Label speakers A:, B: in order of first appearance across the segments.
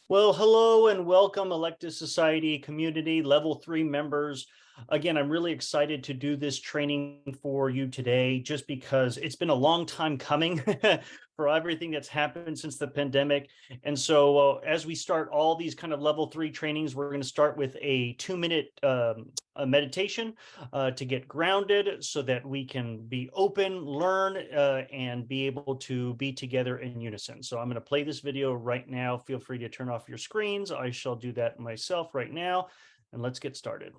A: Well, hello and welcome, Elective Society community, level 3 members. Again, I'm really excited to do this training for you today, just because it's been a long time coming for everything that's happened since the pandemic. And so as we start all these kind of level 3 trainings, we're going to start with a 2-minute a meditation to get grounded so that we can be open, learn, and be able to be together in unison. So I'm going to play this video right now. Feel free to turn off your screens. I shall do that myself right now. And let's get started.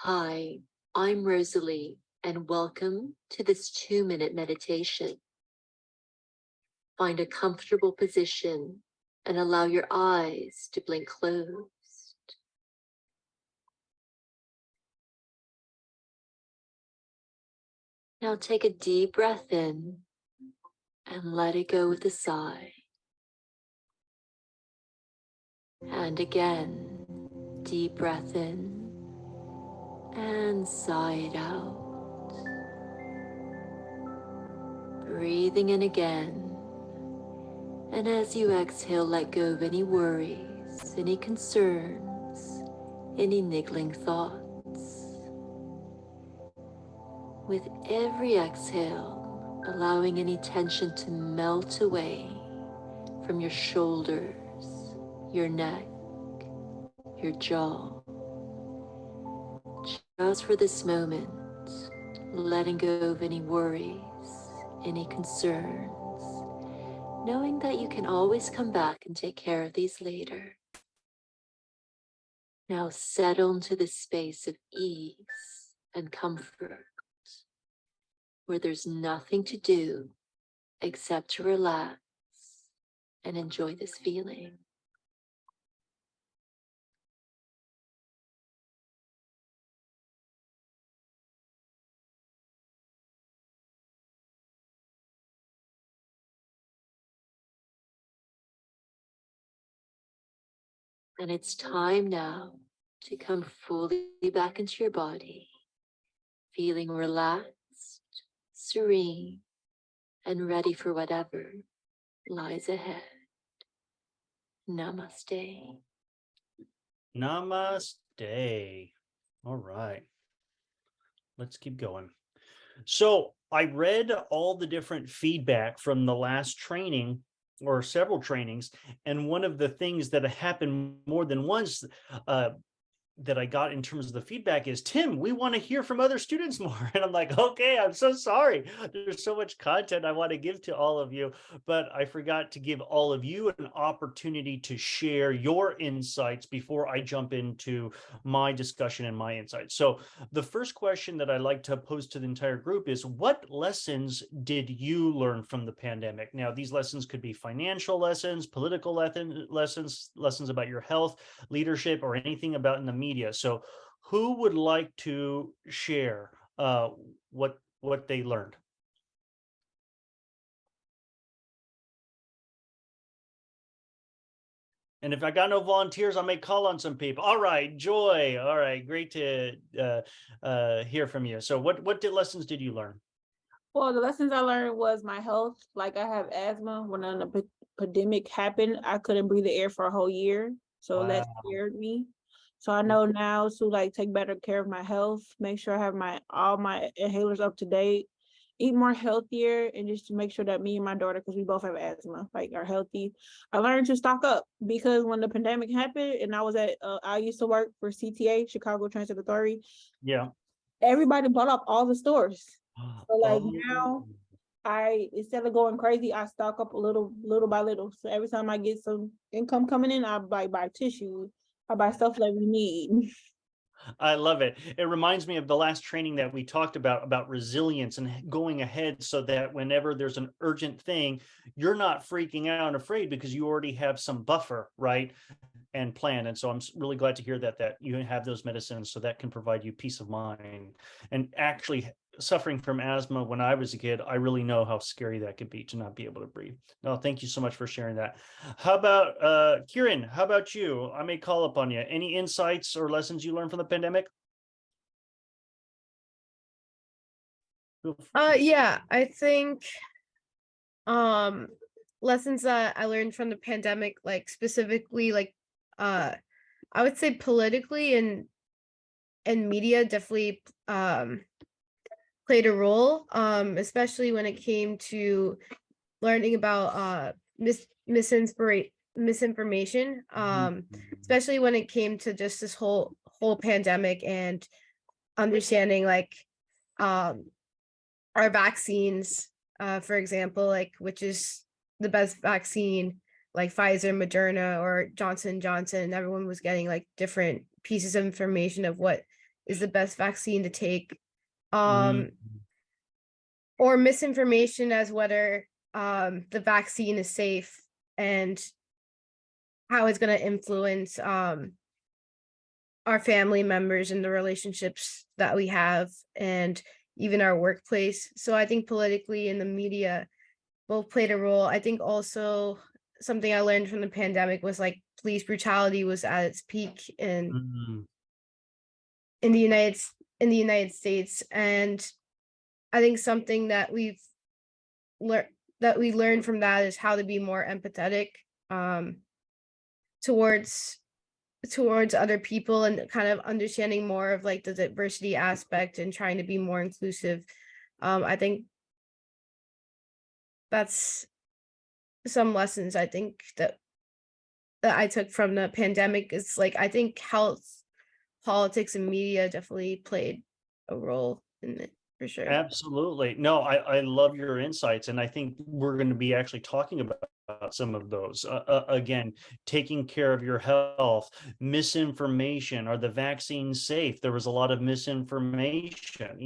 B: Hi, I'm Rosalie, and welcome to this 2-minute meditation. Find a comfortable position and allow your eyes to blink closed. Now take a deep breath in and let it go with a sigh. And again, deep breath in and sigh it out. Breathing in again. And as you exhale, let go of any worries, any concerns, any niggling thoughts. With every exhale, allowing any tension to melt away from your shoulders, your neck, your jaw. Just for this moment, letting go of any worries, any concerns, knowing that you can always come back and take care of these later. Now settle into this space of ease and comfort, where there's nothing to do except to relax and enjoy this feeling. And it's time now to come fully back into your body, feeling relaxed, serene, and ready for whatever lies ahead. Namaste.
A: Namaste. All right. Let's keep going. So I read all the different feedback from the last training or several trainings. And one of the things that happened more than once uh, that I got in terms of the feedback is, Tim, we want to hear from other students more. And I'm like, okay, I'm so sorry. There's so much content I want to give to all of you, but I forgot to give all of you an opportunity to share your insights before I jump into my discussion and my insights. So the first question that I like to pose to the entire group is, what lessons did you learn from the pandemic? Now, these lessons could be financial lessons, political lessons about your health, leadership, or anything about in the media. So who would like to share what they learned? And if I got no volunteers, I may call on some people. All right, Joy. All right, great to hear from you. So what lessons did you learn?
C: Well, the lessons I learned was my health. Like I have asthma. When the pandemic happened, I couldn't breathe the air for a whole year. So that
A: Wow.
C: scared me. So I know now to like take better care of my health, make sure I have all my inhalers up to date, eat more healthier, and just to make sure that me and my daughter, because we both have asthma, like are healthy. I learned to stock up because when the pandemic happened and I used to work for CTA, Chicago Transit Authority,
A: Yeah.
C: everybody bought up all the stores. So like
A: Oh,
C: now instead of going crazy, I stock up a little by little. So every time I get some income coming in, I buy tissue. I buy stuff that we need.
A: I love it. It reminds me of the last training that we talked about resilience and going ahead so that whenever there's an urgent thing, you're not freaking out and afraid because you already have some buffer, right? And plan. And so I'm really glad to hear that you have those medicines so that can provide you peace of mind. And actually suffering from asthma when I was a kid, I really know how scary that could be to not be able to breathe. No, thank you so much for sharing that. How about Kieran? How about you? I may call upon you. Any insights or lessons you learned from the pandemic? Feel free.
D: Yeah, I think um lessons that I learned from the pandemic, like specifically like I would say politically and media definitely played a role, especially when it came to learning about misinformation, especially when it came to just this whole pandemic and understanding like um our vaccines, for example, like which is the best vaccine, like Pfizer, Moderna, or Johnson & Johnson. Everyone was getting like different pieces of information of what is the best vaccine to take,
A: Mhm.
D: or misinformation as whether the vaccine is safe and how it's going to influence our family members and the relationships that we have and even our workplace. So I think politically and the media both played a role. I think also something I learned from the pandemic was like police brutality was at its peak
A: Mhm.
D: in the United States. And I think something that we learned from that is how to be more empathetic towards other people and kind of understanding more of like the diversity aspect and trying to be more inclusive. I think that's some lessons I think that I took from the pandemic. Is like I think health, politics, and media definitely played a role in it for sure.
A: Absolutely. No, I love your insights, and I think we're going to be actually talking about some of those. Again, taking care of your health, misinformation. Are the vaccines safe? There was a lot of misinformation,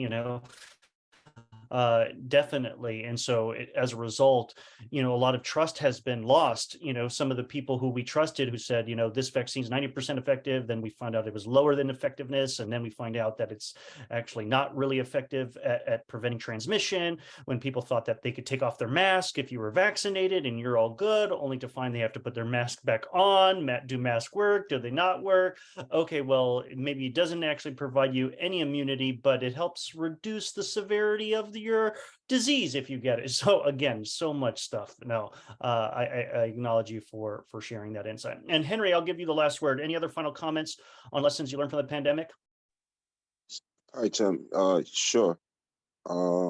A: definitely. And so as a result, a lot of trust has been lost. Some of the people who we trusted who said, this vaccine is 90% effective, then we found out it was lower than effectiveness. And then we find out that it's actually not really effective at preventing transmission. When people thought that they could take off their mask if you were vaccinated and you're all good, only to find they have to put their mask back on. Do mask work? Do they not work? Okay, well, maybe it doesn't actually provide you any immunity, but it helps reduce the severity of your disease if you get it. So again, so much stuff. No, I acknowledge you for sharing that insight. And Henry, I'll give you the last word. Any other final comments on lessons you learned from the pandemic?
E: All right, Tim. Sure. Uh,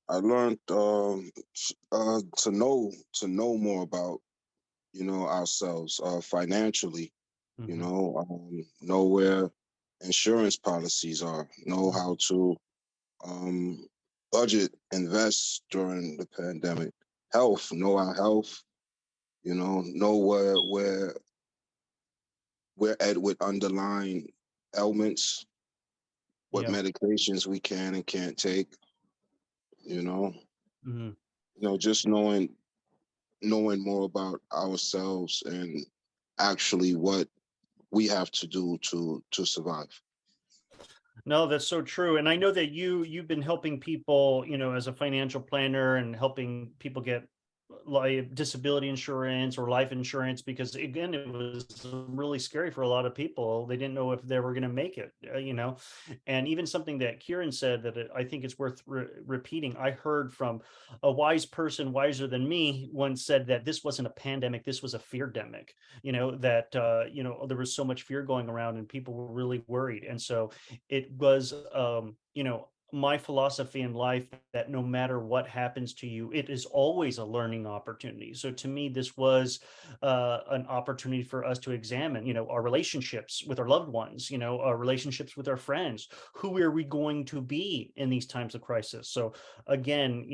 E: I learned to know more about ourselves financially.
A: Mhm.
E: Know where insurance policies are. Know how to budget, invest during the pandemic. Health. Know our health. Know where we're at with underlying ailments. What
A: Yeah.
E: medications we can and can't take. You know.
A: Mhm.
E: Just knowing more about ourselves and actually what we have to do to survive.
A: No, that's so true. And I know that you've been helping people, as a financial planner and helping people get like disability insurance or life insurance, because again, it was really scary for a lot of people. They didn't know if they were going to make it, and even something that Kieran said that I think it's worth repeating. I heard from a wise person, wiser than me, once said that this wasn't a pandemic, this was a fear-demic. That there was so much fear going around and people were really worried. And so it was my philosophy in life that no matter what happens to you, it is always a learning opportunity. So to me, this was an opportunity for us to examine, our relationships with our loved ones, our relationships with our friends. Who are we going to be in these times of crisis? So again,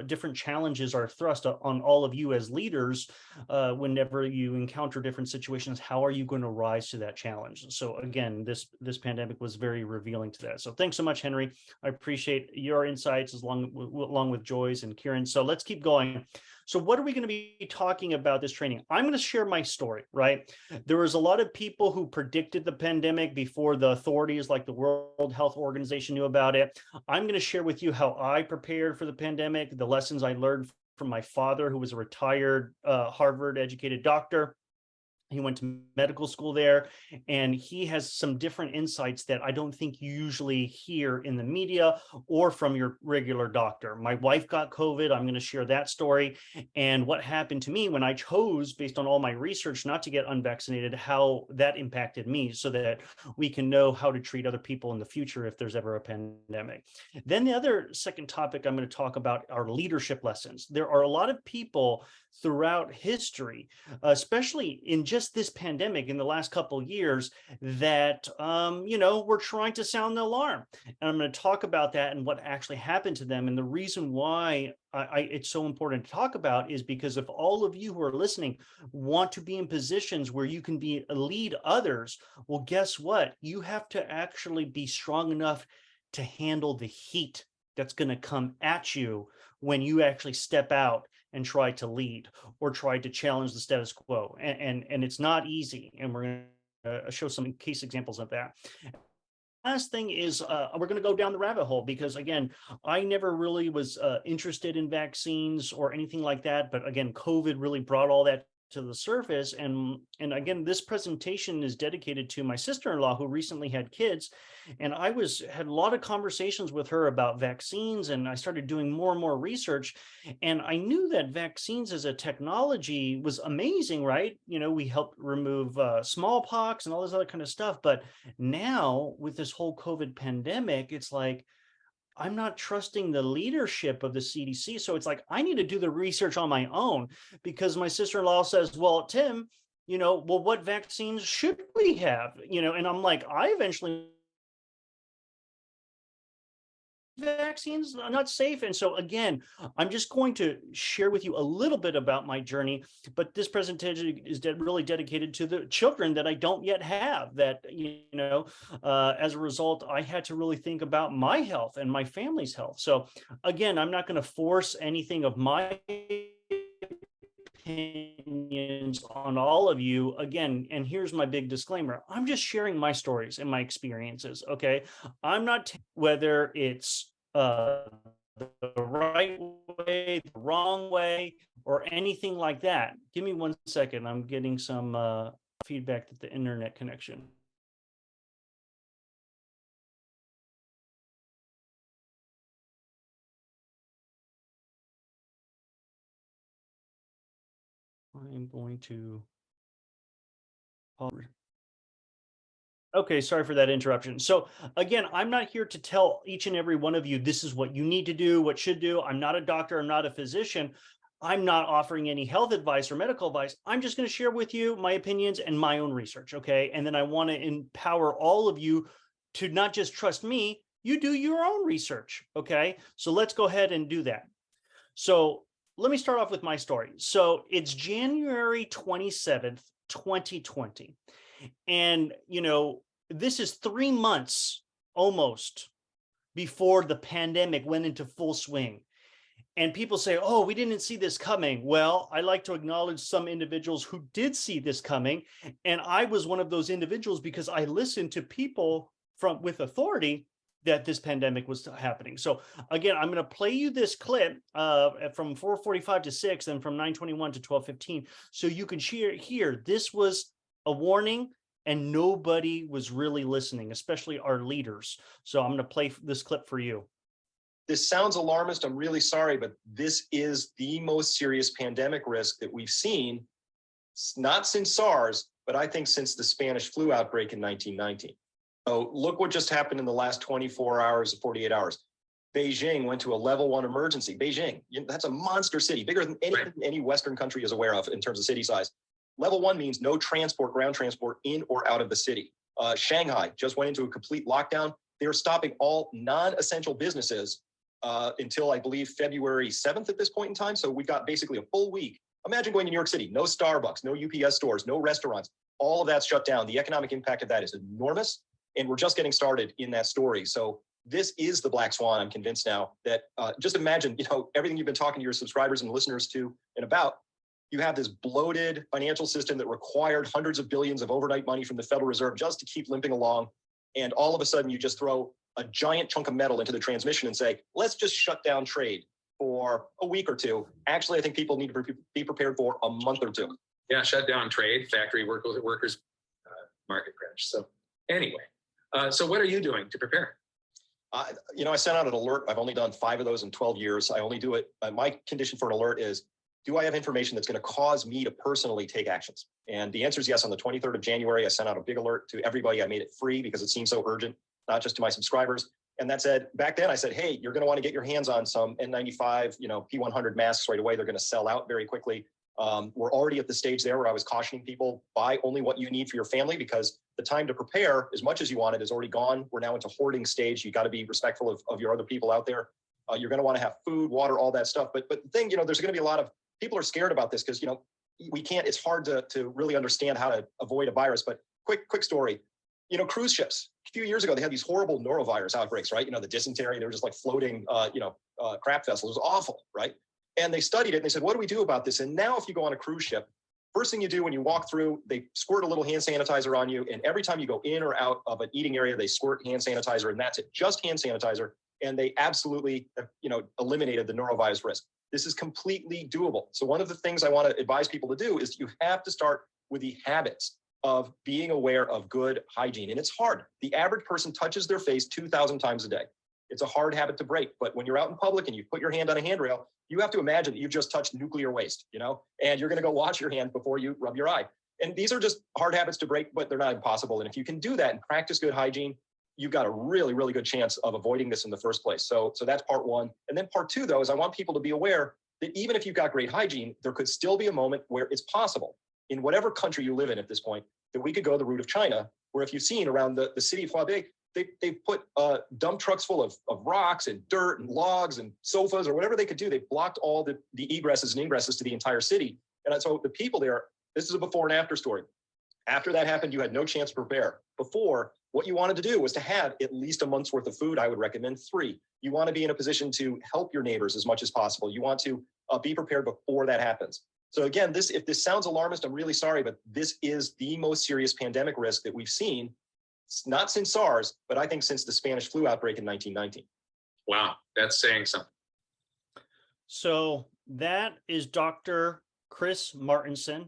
A: different challenges are thrust on all of you as leaders. Whenever you encounter different situations, how are you going to rise to that challenge? So again, this pandemic was very revealing to that. So thanks so much, Henry. I appreciate your insights along with Joy's and Kieran. So let's keep going. So what are we going to be talking about this training? I'm going to share my story, right? There was a lot of people who predicted the pandemic before the authorities like the World Health Organization knew about it. I'm going to share with you how I prepared for the pandemic, the lessons I learned from my father, who was a retired Harvard educated doctor. He went to medical school there, and he has some different insights that I don't think you usually hear in the media or from your regular doctor. My wife got COVID. I'm going to share that story and what happened to me when I chose, based on all my research, not to get unvaccinated, how that impacted me, so that we can know how to treat other people in the future if there's ever a pandemic. Then the other second topic I'm going to talk about are leadership lessons. There are a lot of people throughout history, especially in just this pandemic in the last couple of years, that we're trying to sound the alarm. And I'm going to talk about that and what actually happened to them. And the reason why it's so important to talk about is because if all of you who are listening want to be in positions where you can lead others, well, guess what? You have to actually be strong enough to handle the heat that's going to come at you when you actually step out and try to lead or try to challenge the status quo. And it's not easy. And we're going to show some case examples of that. Last thing is we're going to go down the rabbit hole, because again, I never really was interested in vaccines or anything like that. But again, COVID really brought all that to the surface. And again, this presentation is dedicated to my sister-in-law who recently had kids. And I had a lot of conversations with her about vaccines, and I started doing more and more research. And I knew that vaccines as a technology was amazing, right? We helped remove smallpox and all this other kind of stuff. But now with this whole COVID pandemic, it's like, I'm not trusting the leadership of the CDC. So it's like, I need to do the research on my own, because my sister-in-law says, well, Tim, well, what vaccines should we have? And I'm like, I eventually vaccines are not safe. And so again, I'm just going to share with you a little bit about my journey, but this presentation is really dedicated to the children that I don't yet have, that, as a result, I had to really think about my health and my family's health. So again, I'm not going to force anything of my opinions on all of you again. And here's my big disclaimer: I'm just sharing my stories and my experiences. Okay, I'm not whether it's the right way, the wrong way, or anything like that. Give me 1 second. I'm getting some feedback that the internet connection. I'm going to pause. Okay, sorry for that interruption. So again, I'm not here to tell each and every one of you, this is what you need to do, what should do. I'm not a doctor. I'm not a physician. I'm not offering any health advice or medical advice. I'm just going to share with you my opinions and my own research. Okay. And then I want to empower all of you to not just trust me, you do your own research. Okay. So let's go ahead and do that. So let me start off with my story. So it's January 27th, 2020. And, this is 3 months almost before the pandemic went into full swing. And people say, oh, we didn't see this coming. Well, I like to acknowledge some individuals who did see this coming. And I was one of those individuals, because I listened to people with authority that this pandemic was happening. So again, I'm going to play you this clip from 4:45 to 6 and from 9:21 to 12:15. So you can hear this was a warning, and nobody was really listening, especially our leaders. So I'm going to play this clip for you.
F: This sounds alarmist. I'm really sorry, but this is the most serious pandemic risk that we've seen, not since SARS, but I think since the Spanish flu outbreak in 1919. So look what just happened in the last 24 hours, 48 hours. Beijing went to a level 1 emergency. Beijing, that's a monster city, bigger than any Western country is aware of in terms of city size. Level 1 means no transport, ground transport in or out of the city. Shanghai just went into a complete lockdown. They were stopping all non-essential businesses until I believe February 7th at this point in time. So we got basically a full week. Imagine going to New York City, no Starbucks, no UPS stores, no restaurants. All of that's shut down. The economic impact of that is enormous. And we're just getting started in that story. So this is the black swan. I'm convinced now that just imagine, everything you've been talking to your subscribers and listeners to and about. You have this bloated financial system that required hundreds of billions of overnight money from the Federal Reserve just to keep limping along. And all of a sudden, you just throw a giant chunk of metal into the transmission and say, let's just shut down trade for a week or two. Actually, I think people need to be prepared for a month or two.
G: Yeah, shut down trade, factory workers market crash. So anyway, so what are you doing to prepare?
F: I sent out an alert. I've only done 5 of those in 12 years. I only do it. My condition for an alert is, do I have information that's going to cause me to personally take actions? And the answer is yes. On the 23rd of January, I sent out a big alert to everybody. I made it free because it seemed so urgent, not just to my subscribers. And that said, back then I said, hey, you're going to want to get your hands on some N95, P100 masks right away. They're going to sell out very quickly. We're already at the stage there where I was cautioning people, buy only what you need for your family, because the time to prepare as much as you want it is already gone. We're now into hoarding stage. You got to be respectful of your other people out there. You're going to want to have food, water, all that stuff. But the thing, there's going to be a lot of people are scared about this because, we can't, it's hard to really understand how to avoid a virus. But quick story, cruise ships, a few years ago, they had these horrible norovirus outbreaks, right? The dysentery, they were just like floating, crap vessels. It was awful, right? And they studied it and they said, what do we do about this? And now if you go on a cruise ship, first thing you do when you walk through, they squirt a little hand sanitizer on you. And every time you go in or out of an eating area, they squirt hand sanitizer, and that's it, just hand sanitizer. And they absolutely, eliminated the norovirus risk. This is completely doable. So one of the things I want to advise people to do is you have to start with the habits of being aware of good hygiene. And it's hard. The average person touches their face 2,000 times a day. It's a hard habit to break. But when you're out in public and you put your hand on a handrail, you have to imagine that you've just touched nuclear waste, and you're going to go wash your hands before you rub your eye. And these are just hard habits to break, but they're not impossible. And if you can do that and practice good hygiene, you've got a really, really good chance of avoiding this in the first place. So that's part one. And then part two, though, is I want people to be aware that even if you've got great hygiene, there could still be a moment where it's possible in whatever country you live in at this point, that we could go the route of China, where if you've seen around the city of Huabei, they put dump trucks full of rocks and dirt and logs and sofas or whatever they could do. They blocked all the egresses and ingresses to the entire city. And so the people there, this is a before and after story. After that happened, you had no chance to prepare. Before, what you wanted to do was to have at least a month's worth of food. I would recommend 3. You want to be in a position to help your neighbors as much as possible. You want to be prepared before that happens. So again, if this sounds alarmist, I'm really sorry, but this is the most serious pandemic risk that we've seen, not since SARS, but I think since the Spanish flu outbreak in 1919.
G: Wow, that's saying something.
A: So that is Dr. Chris Martenson.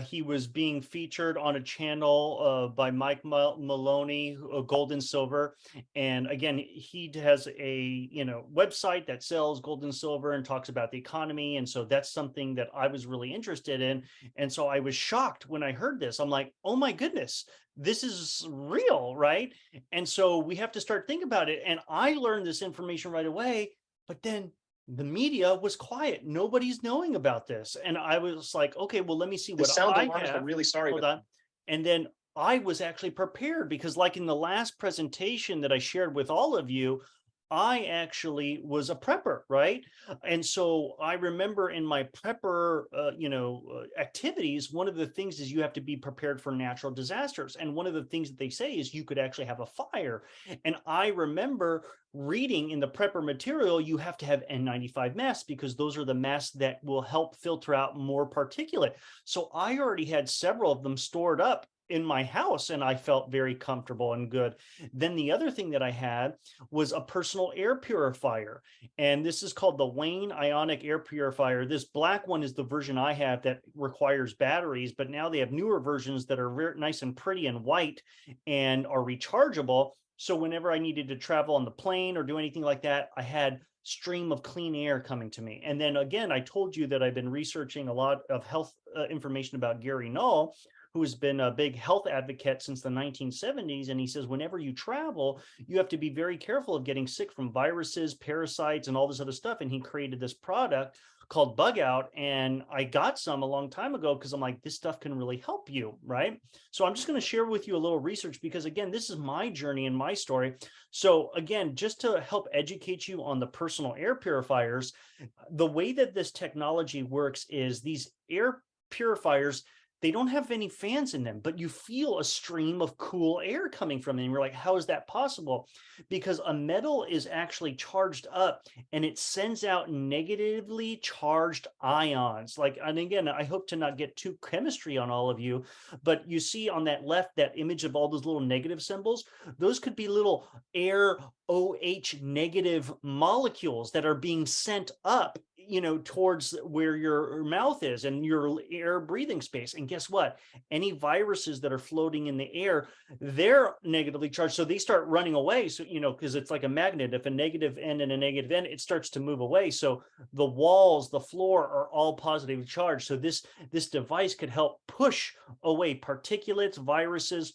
A: He was being featured on a channel by Mike Maloney, Gold and Silver. And again, he has a website that sells gold and silver and talks about the economy. And so that's something that I was really interested in. And so I was shocked when I heard this. I'm like, oh my goodness, this is real, right? And so we have to start thinking about it. And I learned this information right away, but then the media was quiet. Nobody's knowing about this. And I was like, okay, well, let me see what I have.
F: I'm really sorry.
A: Hold on. And then I was actually prepared because like in the last presentation that I shared with all of you, I actually was a prepper, right? And so I remember in my prepper, activities, one of the things is you have to be prepared for natural disasters. And one of the things that they say is you could actually have a fire. And I remember reading in the prepper material, you have to have N95 masks because those are the masks that will help filter out more particulate. So I already had several of them stored up in my house and I felt very comfortable and good. Then the other thing that I had was a personal air purifier. And this is called the Wayne Ionic Air Purifier. This black one is the version I have that requires batteries, but now they have newer versions that are very nice and pretty and white and are rechargeable. So whenever I needed to travel on the plane or do anything like that, I had stream of clean air coming to me. And then again, I told you that I've been researching a lot of health information about Gary Null, who has been a big health advocate since the 1970s. And he says, whenever you travel, you have to be very careful of getting sick from viruses, parasites, and all this other stuff. And he created this product called Bug Out. And I got some a long time ago because I'm like, this stuff can really help you, right? So I'm just going to share with you a little research because again, this is my journey and my story. So again, just to help educate you on the personal air purifiers, the way that this technology works is these air purifiers, they don't have any fans in them, but you feel a stream of cool air coming from them. And you're like, how is that possible? Because a metal is actually charged up and it sends out negatively charged ions. And again, I hope to not get too chemistry on all of you, but you see on that left, that image of all those little negative symbols, those could be little air OH negative molecules that are being sent up towards where your mouth is and your air breathing space. And guess what? Any viruses that are floating in the air, they're negatively charged. So they start running away. So, because it's like a magnet, if a negative end and a negative end, it starts to move away. So the walls, the floor are all positively charged. So this device could help push away particulates, viruses.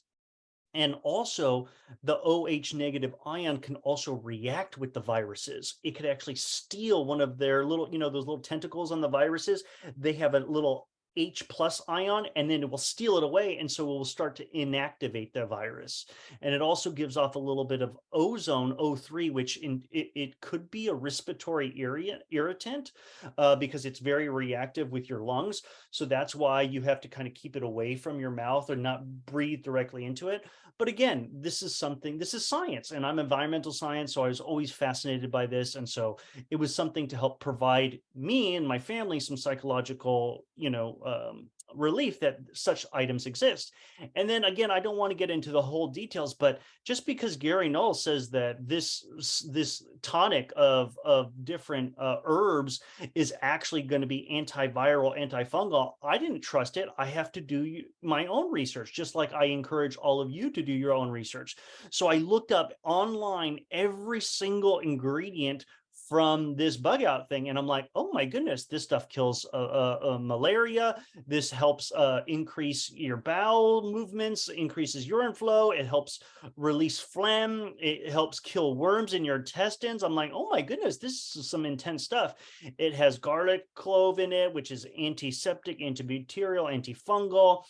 A: And also the OH negative ion can also react with the viruses. It could actually steal one of their little, those little tentacles on the viruses. They have a little H plus ion, and then it will steal it away. And so it will start to inactivate the virus. And it also gives off a little bit of ozone, O3, which it could be a respiratory irritant because it's very reactive with your lungs. So that's why you have to kind of keep it away from your mouth or not breathe directly into it. But again, this is science, and I'm environmental science. So I was always fascinated by this. And so it was something to help provide me and my family some psychological, relief that such items exist. And then again, I don't want to get into the whole details, but just because Gary Null says that this tonic of different herbs is actually going to be antiviral, antifungal, I didn't trust it. I have to do my own research, just like I encourage all of you to do your own research. So I looked up online every single ingredient from this bug out thing. And I'm like, oh my goodness, this stuff kills malaria. This helps increase your bowel movements, increases urine flow. It helps release phlegm. It helps kill worms in your intestines. I'm like, oh my goodness, this is some intense stuff. It has garlic clove in it, which is antiseptic, antibacterial, antifungal,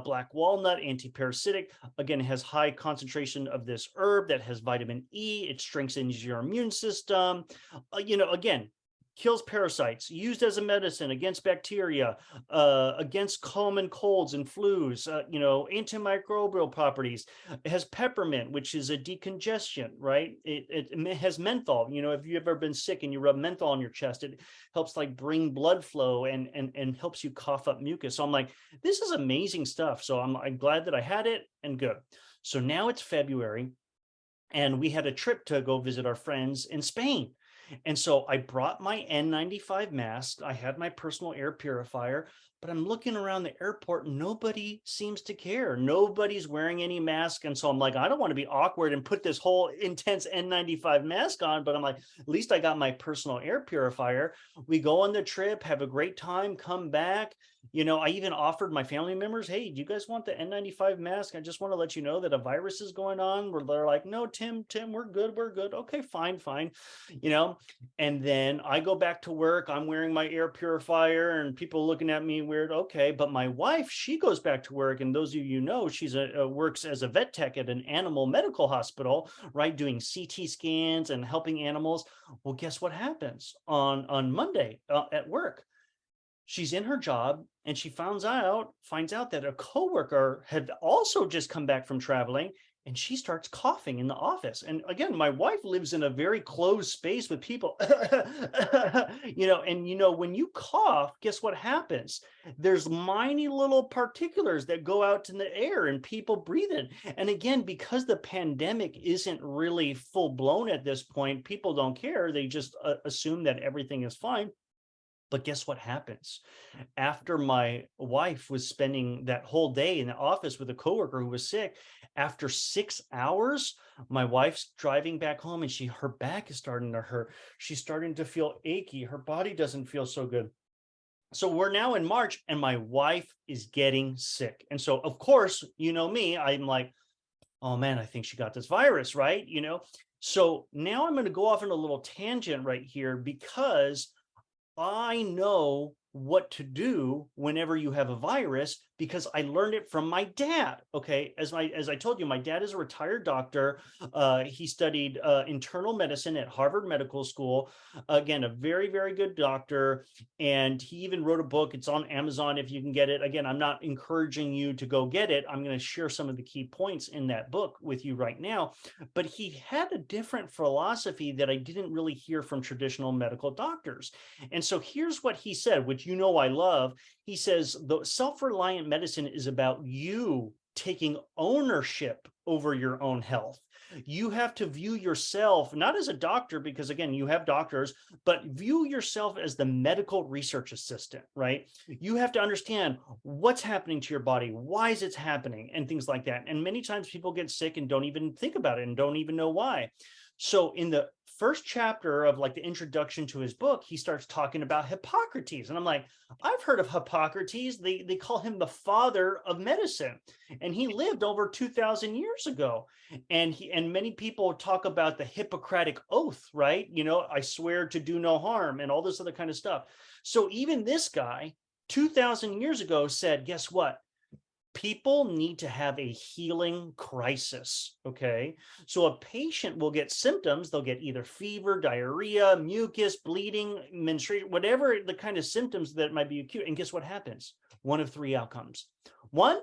A: black walnut, antiparasitic. Again, it has high concentration of this herb that has vitamin E. It strengthens your immune system. Again, kills parasites, used as a medicine against bacteria, against common colds and flus, antimicrobial properties. It has peppermint, which is a decongestion, right? It has menthol. If you've ever been sick and you rub menthol on your chest, it helps like bring blood flow and helps you cough up mucus. So I'm like, this is amazing stuff. So I'm glad that I had it, and good. So now it's February, and we had a trip to go visit our friends in Spain. And so I brought my N95 mask. I had my personal air purifier, but I'm looking around the airport. Nobody seems to care. Nobody's wearing any mask. And so I'm like, I don't want to be awkward and put this whole intense N95 mask on, but I'm like, at least I got my personal air purifier. We go on the trip, have a great time, come back. I even offered my family members, hey, do you guys want the N95 mask? I just want to let you know that a virus is going on. Where they're like, no, Tim, we're good. Okay, fine. And then I go back to work. I'm wearing my air purifier and people looking at me weird. Okay. But my wife, she goes back to work. And those of you know, she's works as a vet tech at an animal medical hospital, right? Doing CT scans and helping animals. Well, guess what happens on Monday at work? She's in her job and she finds out that a coworker had also just come back from traveling, and she starts coughing in the office. And again, my wife lives in a very closed space with people, when you cough, guess what happens? There's minute little particulars that go out in the air and people breathe in. And again, because the pandemic isn't really full blown at this point, people don't care. They just assume that everything is fine. But guess what happens? After my wife was spending that whole day in the office with a coworker who was sick, after 6 hours, my wife's driving back home and her back is starting to hurt. She's starting to feel achy. Her body doesn't feel so good. So we're now in March and my wife is getting sick. And so, of course, me, I'm like, oh man, I think she got this virus, right? So now I'm going to go off on a little tangent right here, because I know what to do whenever you have a virus, because I learned it from my dad. Okay. As I told you, my dad is a retired doctor. He studied internal medicine at Harvard Medical School. Again, a very, very good doctor. And he even wrote a book. It's on Amazon if you can get it. Again, I'm not encouraging you to go get it. I'm going to share some of the key points in that book with you right now. But he had a different philosophy that I didn't really hear from traditional medical doctors. And so here's what he said, which I love. He says the self-reliant medicine is about you taking ownership over your own health. You have to view yourself not as a doctor, because again, you have doctors, but view yourself as the medical research assistant, right? You have to understand what's happening to your body, why is it happening, and things like that. And many times people get sick and don't even think about it and don't even know why. So in the first chapter of like the introduction to his book, he starts talking about Hippocrates. And I'm like, I've heard of Hippocrates. They call him the father of medicine. And he lived over 2,000 years ago. And many people talk about the Hippocratic oath, right? You know, I swear to do no harm and all this other kind of stuff. So even this guy, 2,000 years ago, said, guess what? People need to have a healing crisis, okay? So a patient will get symptoms. They'll get either fever, diarrhea, mucus, bleeding, menstruation, whatever the kind of symptoms that might be acute. And guess what happens? One of three outcomes. One,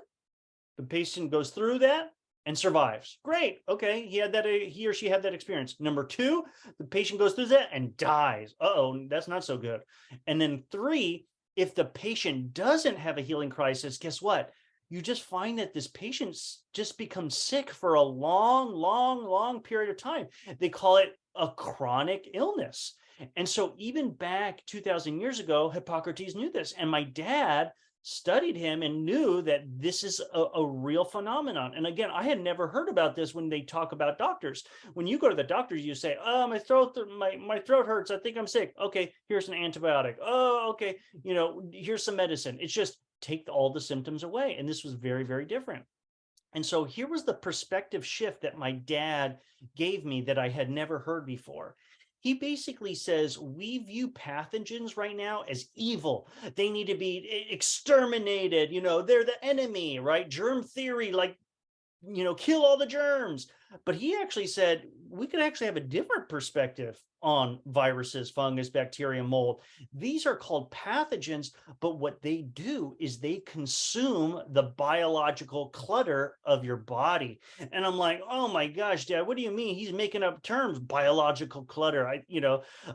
A: the patient goes through that and survives. Great, okay, he or she had that experience. Number two, the patient goes through that and dies. Uh-oh, that's not so good. And then three, if the patient doesn't have a healing crisis, guess what? You just find that this patient just becomes sick for a long period of time. They call it a chronic illness. And so even back 2,000 years ago, Hippocrates knew this. And my dad studied him and knew that this is a real phenomenon. And again, I had never heard about this when they talk about doctors. When you go to the doctor, you say, oh, my throat hurts. I think I'm sick. Okay, here's an antibiotic. Oh, okay. You know, here's some medicine. It's just take all the symptoms away. And this was very, very different. And so here was the perspective shift that my dad gave me that I had never heard before. He basically says, we view pathogens right now as evil. They need to be exterminated. You know, they're the enemy, right? Germ theory, like, you know, kill all the germs. But he actually said we could actually have a different perspective on viruses, fungus, bacteria, mold. These are called pathogens, but what they do is they consume the biological clutter of your body. And I'm like, oh my gosh, Dad, what do you mean? He's making up terms, biological clutter.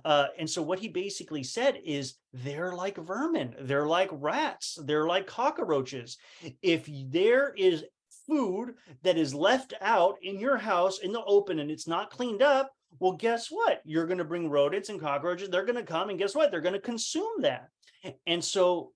A: And so what he basically said is they're like vermin, they're like rats, they're like cockroaches. If there is food that is left out in your house in the open and it's not cleaned up, well, guess what? You're going to bring rodents and cockroaches. They're going to come and guess what? They're going to consume that. And so,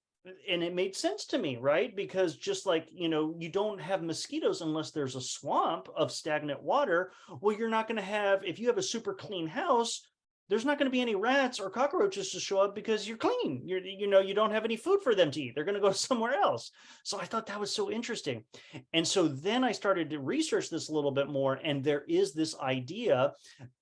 A: and it made sense to me, right? Because just like, you know, you don't have mosquitoes unless there's a swamp of stagnant water. Well, you're not going to have, if you have a super clean house, there's not going to be any rats or cockroaches to show up because you're clean. You don't have any food for them to eat. They're going to go somewhere else. So I thought that was so interesting. And so then I started to research this a little bit more. And there is this idea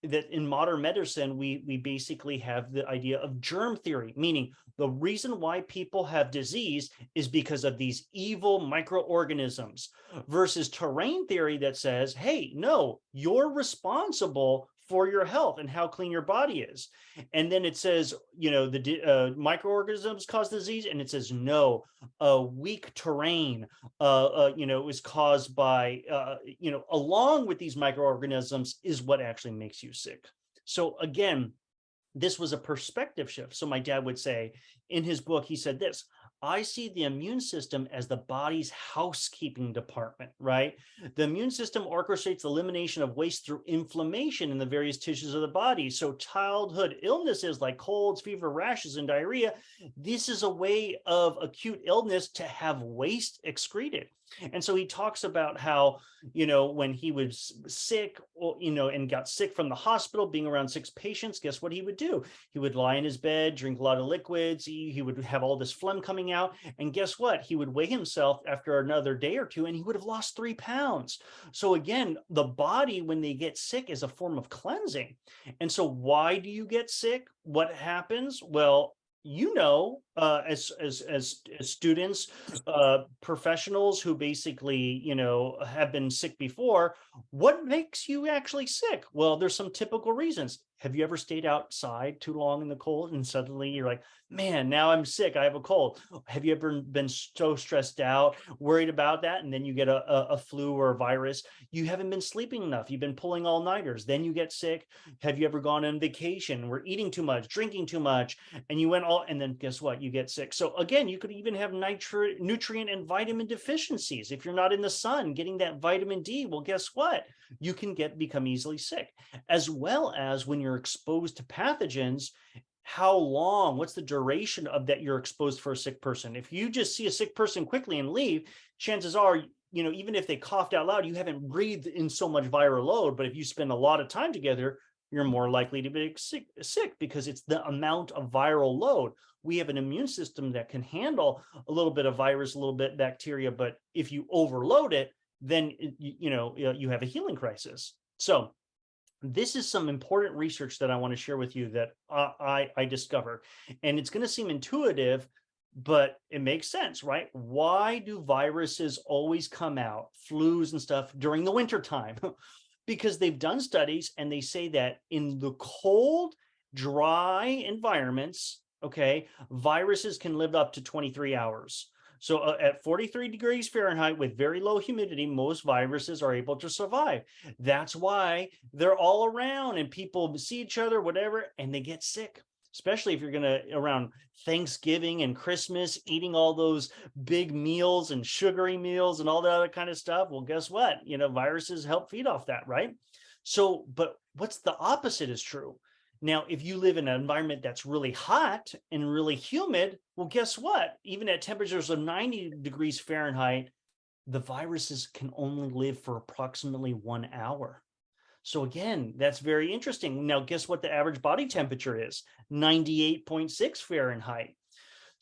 A: that in modern medicine, we basically have the idea of germ theory, meaning the reason why people have disease is because of these evil microorganisms, versus terrain theory that says, hey, no, you're responsible for your health and how clean your body is. And then it says, you know, the microorganisms cause disease. And it says, no, weak terrain, is caused by, along with these microorganisms is what actually makes you sick. So again, this was a perspective shift. So my dad would say in his book, he said this, I see the immune system as the body's housekeeping department, right? The immune system orchestrates the elimination of waste through inflammation in the various tissues of the body. So childhood illnesses like colds, fever, rashes, and diarrhea, this is a way of acute illness to have waste excreted. And so he talks about how, you know, when he was sick, and got sick from the hospital, being around sick patients, guess what he would do? He would lie in his bed, drink a lot of liquids. He would have all this phlegm coming out. And guess what? He would weigh himself after another day or two, and he would have lost 3 pounds. So again, the body, when they get sick, is a form of cleansing. And so why do you get sick? What happens? Well, as students, professionals who basically, have been sick before, what makes you actually sick? Well, there's some typical reasons. Have you ever stayed outside too long in the cold and suddenly you're like, man, now I'm sick, I have a cold? Have you ever been so stressed out, worried about that, and then you get a flu or a virus? You haven't been sleeping enough, you've been pulling all-nighters, then you get sick. Have you ever gone on vacation, we're eating too much, drinking too much, and you went all, and then guess what, you get sick. So again, you could even have nutrient and vitamin deficiencies. If you're not in the sun getting that vitamin D, well, guess what, you can become easily sick. As well as when you're exposed to pathogens, how long, what's the duration of that you're exposed for a sick person? If you just see a sick person quickly and leave, chances are, you know, even if they coughed out loud, you haven't breathed in so much viral load. But if you spend a lot of time together, you're more likely to be sick because it's the amount of viral load. We have an immune system that can handle a little bit of virus, a little bit bacteria, but if you overload it, then you have a healing crisis. So this is some important research that I want to share with you that I discovered, and it's going to seem intuitive, but it makes sense, right? Why do viruses always come out, flus and stuff, during the winter time? Because they've done studies and they say that in the cold, dry environments, okay, viruses can live up to 23 hours. So at 43 degrees Fahrenheit with very low humidity, most viruses are able to survive. That's why they're all around and people see each other, whatever, and they get sick, especially if you're going to around Thanksgiving and Christmas, eating all those big meals and sugary meals and all that other kind of stuff. Well, guess what? You know, viruses help feed off that, right? So, but what's the opposite is true. Now, if you live in an environment that's really hot and really humid, well, guess what? Even at temperatures of 90 degrees Fahrenheit, the viruses can only live for approximately 1 hour. So again, that's very interesting. Now, guess what the average body temperature is? 98.6 Fahrenheit.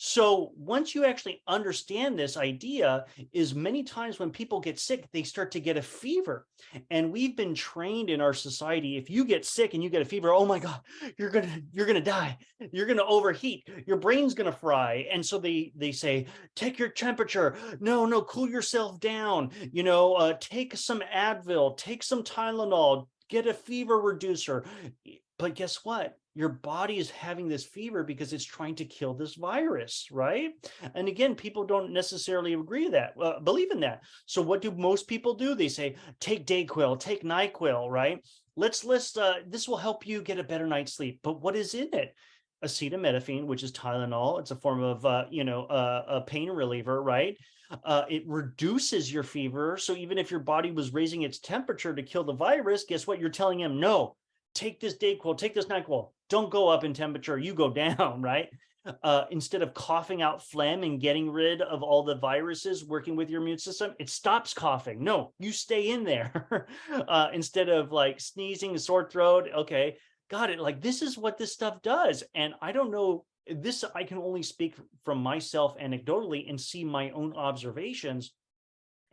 A: So once you actually understand this idea, is many times when people get sick, they start to get a fever. And we've been trained in our society, if you get sick and you get a fever, oh my God, you're gonna die. You're gonna overheat. Your brain's gonna fry. And so they say, take your temperature. No, cool yourself down. You know, take some Advil, take some Tylenol, get a fever reducer. But guess what? Your body is having this fever because it's trying to kill this virus, right? And again, people don't necessarily agree with that, believe in that. So what do most people do? They say, take Dayquil, take NyQuil, right? Let's list, this will help you get a better night's sleep. But what is in it? Acetaminophen, which is Tylenol. It's a form of, a pain reliever, right? It reduces your fever. So even if your body was raising its temperature to kill the virus, guess what? You're telling him, no, take this Dayquil, take this NyQuil. Don't go up in temperature, you go down, right? Instead of coughing out phlegm and getting rid of all the viruses working with your immune system, it stops coughing. No, you stay in there. Instead of like sneezing, sore throat, okay, got it. Like this is what this stuff does. And I don't know, this I can only speak from myself anecdotally and see my own observations.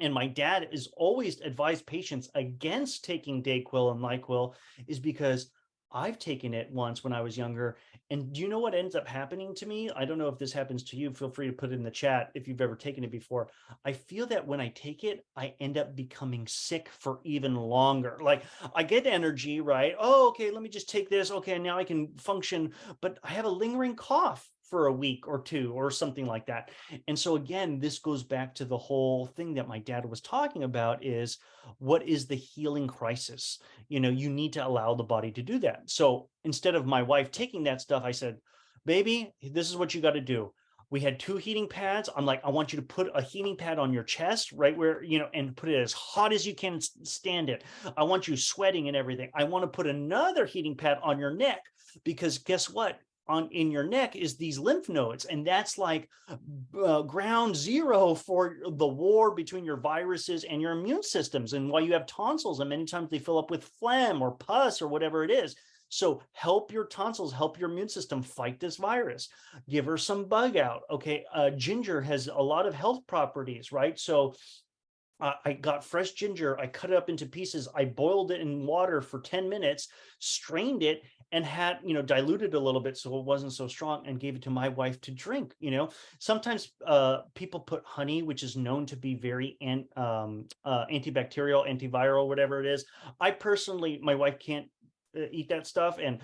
A: And my dad has always advised patients against taking Dayquil and NyQuil is because I've taken it once when I was younger. And do you know what ends up happening to me? I don't know if this happens to you. Feel free to put it in the chat if you've ever taken it before. I feel that when I take it, I end up becoming sick for even longer. Like I get energy, right? Oh, okay, let me just take this. Okay, now I can function. But I have a lingering cough for a week or two or something like that. And so again, this goes back to the whole thing that my dad was talking about is what is the healing crisis? You know, you need to allow the body to do that. So instead of my wife taking that stuff, I said, baby, this is what you got to do. We had 2 heating pads. I'm like, I want you to put a heating pad on your chest, right where, you know, and put it as hot as you can stand it. I want you sweating and everything. I want to put another heating pad on your neck because guess what? In your neck is these lymph nodes, and that's like ground zero for the war between your viruses and your immune systems, and why you have tonsils, and many times they fill up with phlegm or pus or whatever it is. So help your tonsils, help your immune system fight this virus. Give her some bug out. Okay, ginger has a lot of health properties, right? So I got fresh ginger, I cut it up into pieces, I boiled it in water for 10 minutes, strained it, and had, you know, diluted a little bit so it wasn't so strong, and gave it to my wife to drink. You know, sometimes people put honey, which is known to be very antibacterial, antiviral, whatever it is. I personally, my wife can't eat that stuff. And,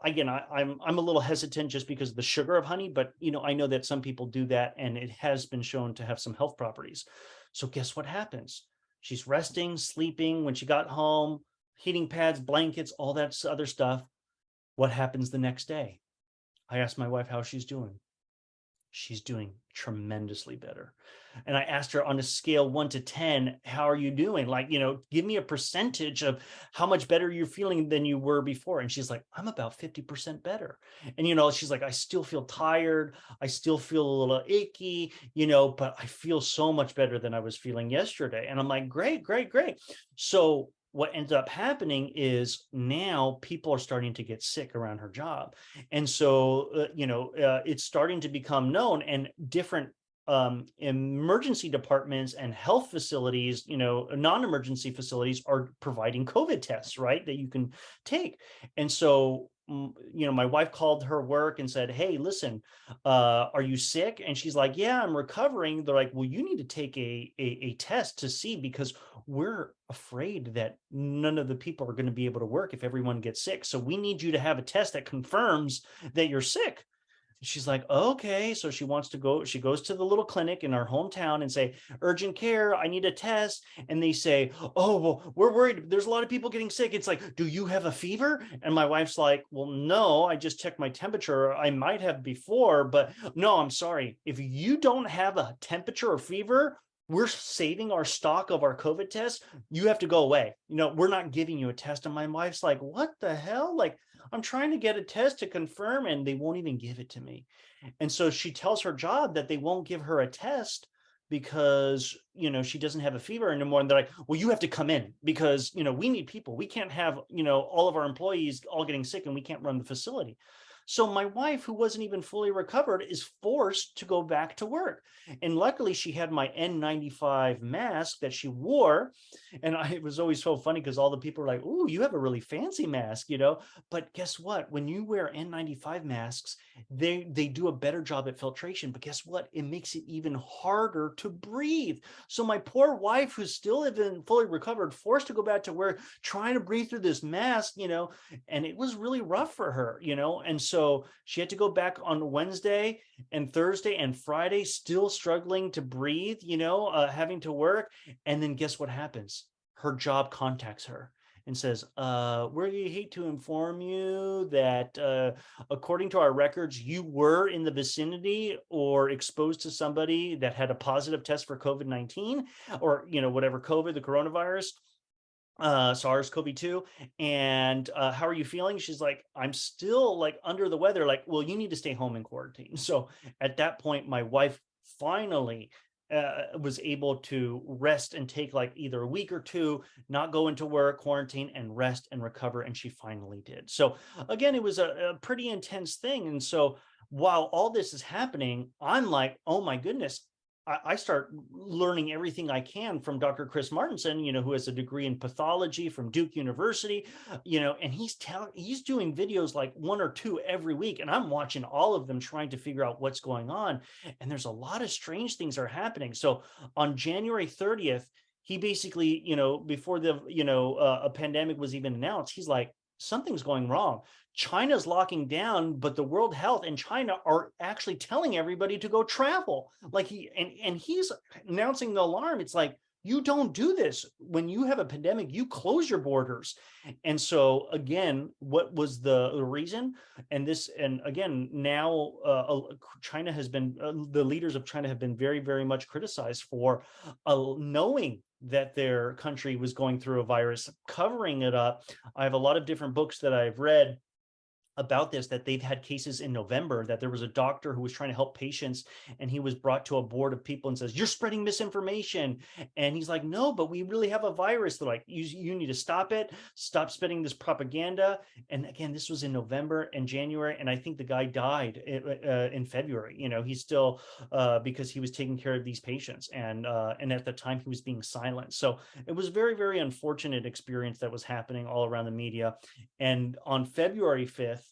A: again, I'm a little hesitant just because of the sugar of honey, but, I know that some people do that and it has been shown to have some health properties. So guess what happens? She's resting, sleeping. When she got home, heating pads, blankets, all that other stuff. What happens the next day? I asked my wife how she's doing. She's doing tremendously better. And I asked her on a scale 1 to 10, how are you doing? Like, give me a percentage of how much better you're feeling than you were before. And she's like, I'm about 50% better. And, she's like, I still feel tired. I still feel a little icky, but I feel so much better than I was feeling yesterday. And I'm like, great, great, great. So what ended up happening is now people are starting to get sick around her job. And so, it's starting to become known, and different emergency departments and health facilities, non-emergency facilities are providing COVID tests, right, that you can take. And so, my wife called her work and said, hey, listen, are you sick? And she's like, yeah, I'm recovering. They're like, well, you need to take a test to see, because we're afraid that none of the people are going to be able to work if everyone gets sick. So we need you to have a test that confirms that you're sick. She's like, okay. So she goes to the little clinic in our hometown and say, urgent care, I need a test. And they say, oh, well, we're worried. There's a lot of people getting sick. It's like, do you have a fever? And my wife's like, well, no, I just checked my temperature. I might have before, but no, I'm sorry. If you don't have a temperature or fever, we're saving our stock of our COVID tests. You have to go away. We're not giving you a test. And my wife's like, what the hell? Like, I'm trying to get a test to confirm, and they won't even give it to me. And so she tells her job that they won't give her a test because, she doesn't have a fever anymore. And they're like, well, you have to come in because, we need people. We can't have, all of our employees all getting sick, and we can't run the facility. So my wife, who wasn't even fully recovered, is forced to go back to work. And luckily she had my N95 mask that she wore. And it was always so funny because all the people were like, ooh, you have a really fancy mask, But guess what? When you wear N95 masks, they do a better job at filtration. But guess what? It makes it even harder to breathe. So my poor wife, who's still even fully recovered, forced to go back to work, trying to breathe through this mask, and it was really rough for her, And so she had to go back on Wednesday and Thursday and Friday, still struggling to breathe, having to work. And then guess what happens? Her job contacts her and says, we hate to inform you that according to our records, you were in the vicinity or exposed to somebody that had a positive test for COVID-19 or, whatever COVID, the coronavirus. SARS-CoV-2, and how are you feeling? She's like, I'm still like under the weather. Like, well, you need to stay home and quarantine. So at that point, my wife finally was able to rest and take like either a week or two, not go into work, quarantine, and rest and recover. And she finally did. So again, it was a pretty intense thing. And so while all this is happening, I'm like, oh my goodness, I start learning everything I can from Dr. Chris Martenson, who has a degree in pathology from Duke University, and he's doing videos like 1 or 2 every week. And I'm watching all of them, trying to figure out what's going on. And there's a lot of strange things are happening. So on January 30th, he basically, before the, a pandemic was even announced, he's like, something's going wrong. China's locking down, but the World Health and China are actually telling everybody to go travel. Like he's announcing the alarm. It's like, you don't do this. When you have a pandemic, you close your borders. And so again, what was the reason? And again, now China has been, the leaders of China have been very, very much criticized for knowing that their country was going through a virus, covering it up. I have a lot of different books that I've read about this, that they've had cases in November that there was a doctor who was trying to help patients, and he was brought to a board of people and says, you're spreading misinformation. And he's like, no, but we really have a virus. They're like, you need to stop it, stop spreading this propaganda. And again, this was in November and January, and I think the guy died in February. He's still because he was taking care of these patients, and at the time he was being silenced. So it was very, very unfortunate experience that was happening all around the media. And on February 5th,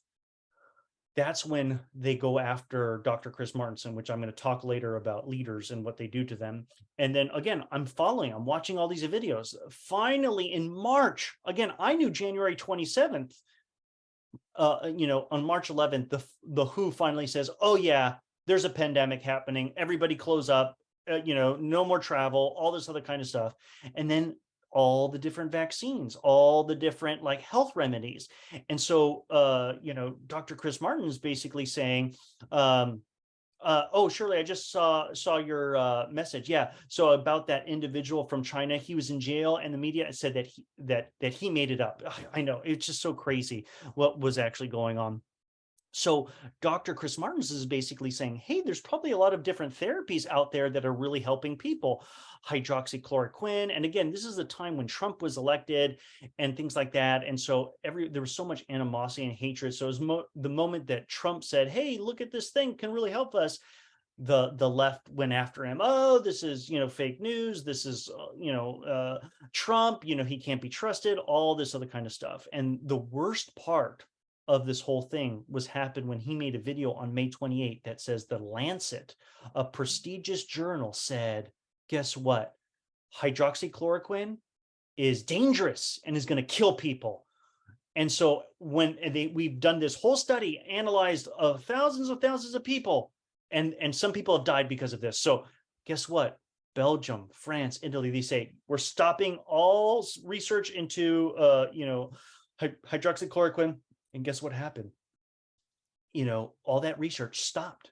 A: that's when they go after Dr. Chris Martenson, which I'm going to talk later about leaders and what they do to them. And then again, I'm watching all these videos. Finally, in March, again, I knew January 27th, on March 11th, the WHO finally says, oh yeah, there's a pandemic happening. Everybody close up, no more travel, all this other kind of stuff. And then all the different vaccines, all the different like health remedies. And so, Dr. Chris Martin is basically saying, oh, Shirley, I just saw your message. Yeah. So about that individual from China, he was in jail, and the media said that he made it up. I know, it's just so crazy what was actually going on. So Dr. Chris Martins is basically saying, hey, there's probably a lot of different therapies out there that are really helping people. Hydroxychloroquine. And again, this is the time when Trump was elected and things like that. And so there was so much animosity and hatred. So it was the moment that Trump said, hey, look at this thing, can really help us, the left went after him. Oh, this is, fake news. This is, Trump, he can't be trusted, all this other kind of stuff. And the worst part of this whole thing happened when he made a video on May 28th that says the Lancet, a prestigious journal, said, guess what? Hydroxychloroquine is dangerous and is going to kill people. And so when we've done this whole study, analyzed thousands of people, and some people have died because of this. So guess what? Belgium, France, Italy, they say, we're stopping all research into, hydroxychloroquine. And guess what happened? All that research stopped.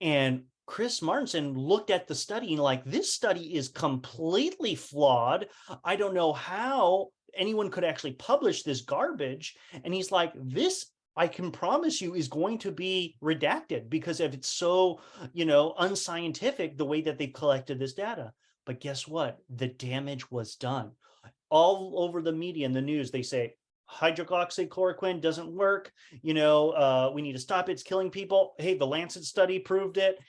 A: And Chris Martenson looked at the study and like, this study is completely flawed. I don't know how anyone could actually publish this garbage. And he's like, this, I can promise you, is going to be redacted because if it's so, unscientific, the way that they collected this data. But guess what? The damage was done. All over the media and the news, they say, hydroxychloroquine doesn't work. We need to stop it. It's killing people. Hey, the Lancet study proved it.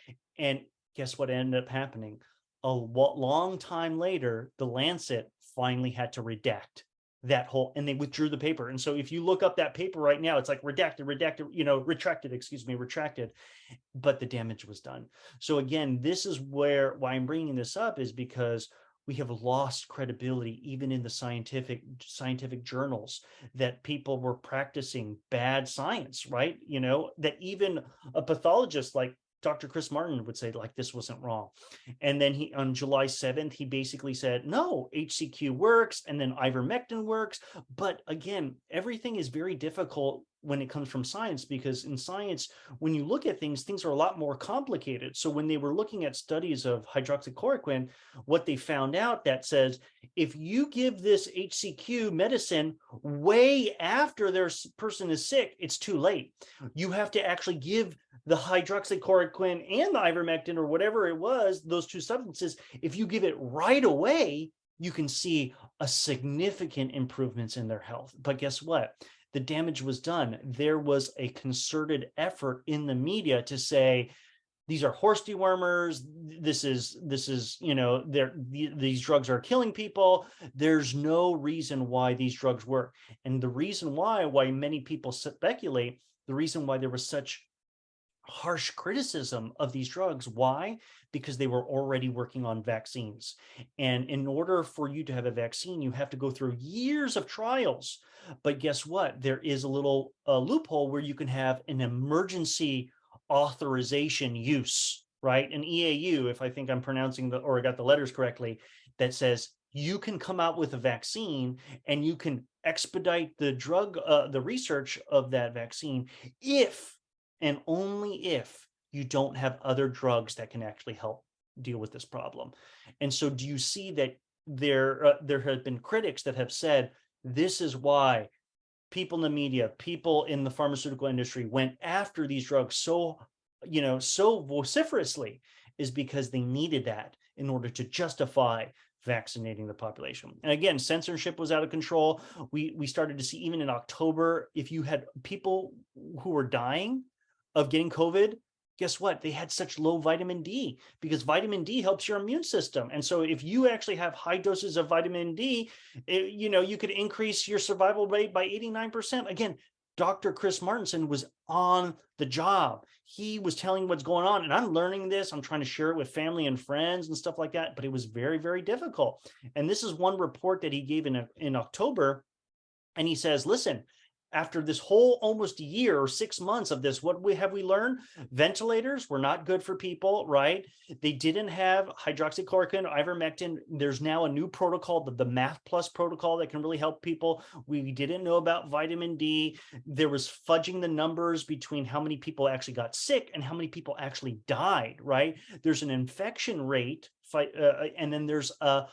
A: And guess what ended up happening? A long time later, the Lancet finally had to redact that whole, and they withdrew the paper. And so if you look up that paper right now, it's like retracted, retracted, but the damage was done. So again, this is why I'm bringing this up, is because we have lost credibility even in the scientific journals, that people were practicing bad science, right? That even a pathologist like Dr. Chris Martin would say, like, this wasn't wrong. And then on July 7th, he basically said, no, HCQ works, and then ivermectin works. But again, everything is very difficult when it comes from science, because in science, when you look at things are a lot more complicated. So when they were looking at studies of hydroxychloroquine, what they found out that says, if you give this HCQ medicine way after their person is sick, it's too late. You have to actually give the hydroxychloroquine and the ivermectin, or whatever it was, those two substances. If you give it right away, you can see a significant improvements in their health. But guess what? The damage was done. There was a concerted effort in the media to say, these are horse dewormers. This is, these drugs are killing people. There's no reason why these drugs work. And the reason why many people speculate, the reason why there was such harsh criticism of these drugs. Why? Because they were already working on vaccines. And in order for you to have a vaccine, you have to go through years of trials. But guess what? There is a little loophole where you can have an emergency authorization use, right? An EAU, if I think I'm pronouncing or I got the letters correctly, that says you can come out with a vaccine and you can expedite the the research of that vaccine if and only if you don't have other drugs that can actually help deal with this problem. And so do you see that there have been critics that have said, this is why people in the media, people in the pharmaceutical industry went after these drugs so vociferously, is because they needed that in order to justify vaccinating the population. And again, censorship was out of control. We started to see, even in October, if you had people who were dying of getting COVID, guess what? They had such low vitamin D, because vitamin D helps your immune system. And so if you actually have high doses of vitamin D, you could increase your survival rate by 89%. Again, Dr. Chris Martenson was on the job. He was telling what's going on, and I'm learning this. I'm trying to share it with family and friends and stuff like that, but it was very, very difficult. And this is one report that he gave in October. And he says, listen, after this whole almost a year or 6 months of this, what have we learned? Ventilators were not good for people, right? They didn't have hydroxychloroquine, ivermectin. There's now a new protocol, the Math Plus protocol, that can really help people. We didn't know about vitamin D. There was fudging the numbers between how many people actually got sick and how many people actually died, right? There's an infection rate, and then there's a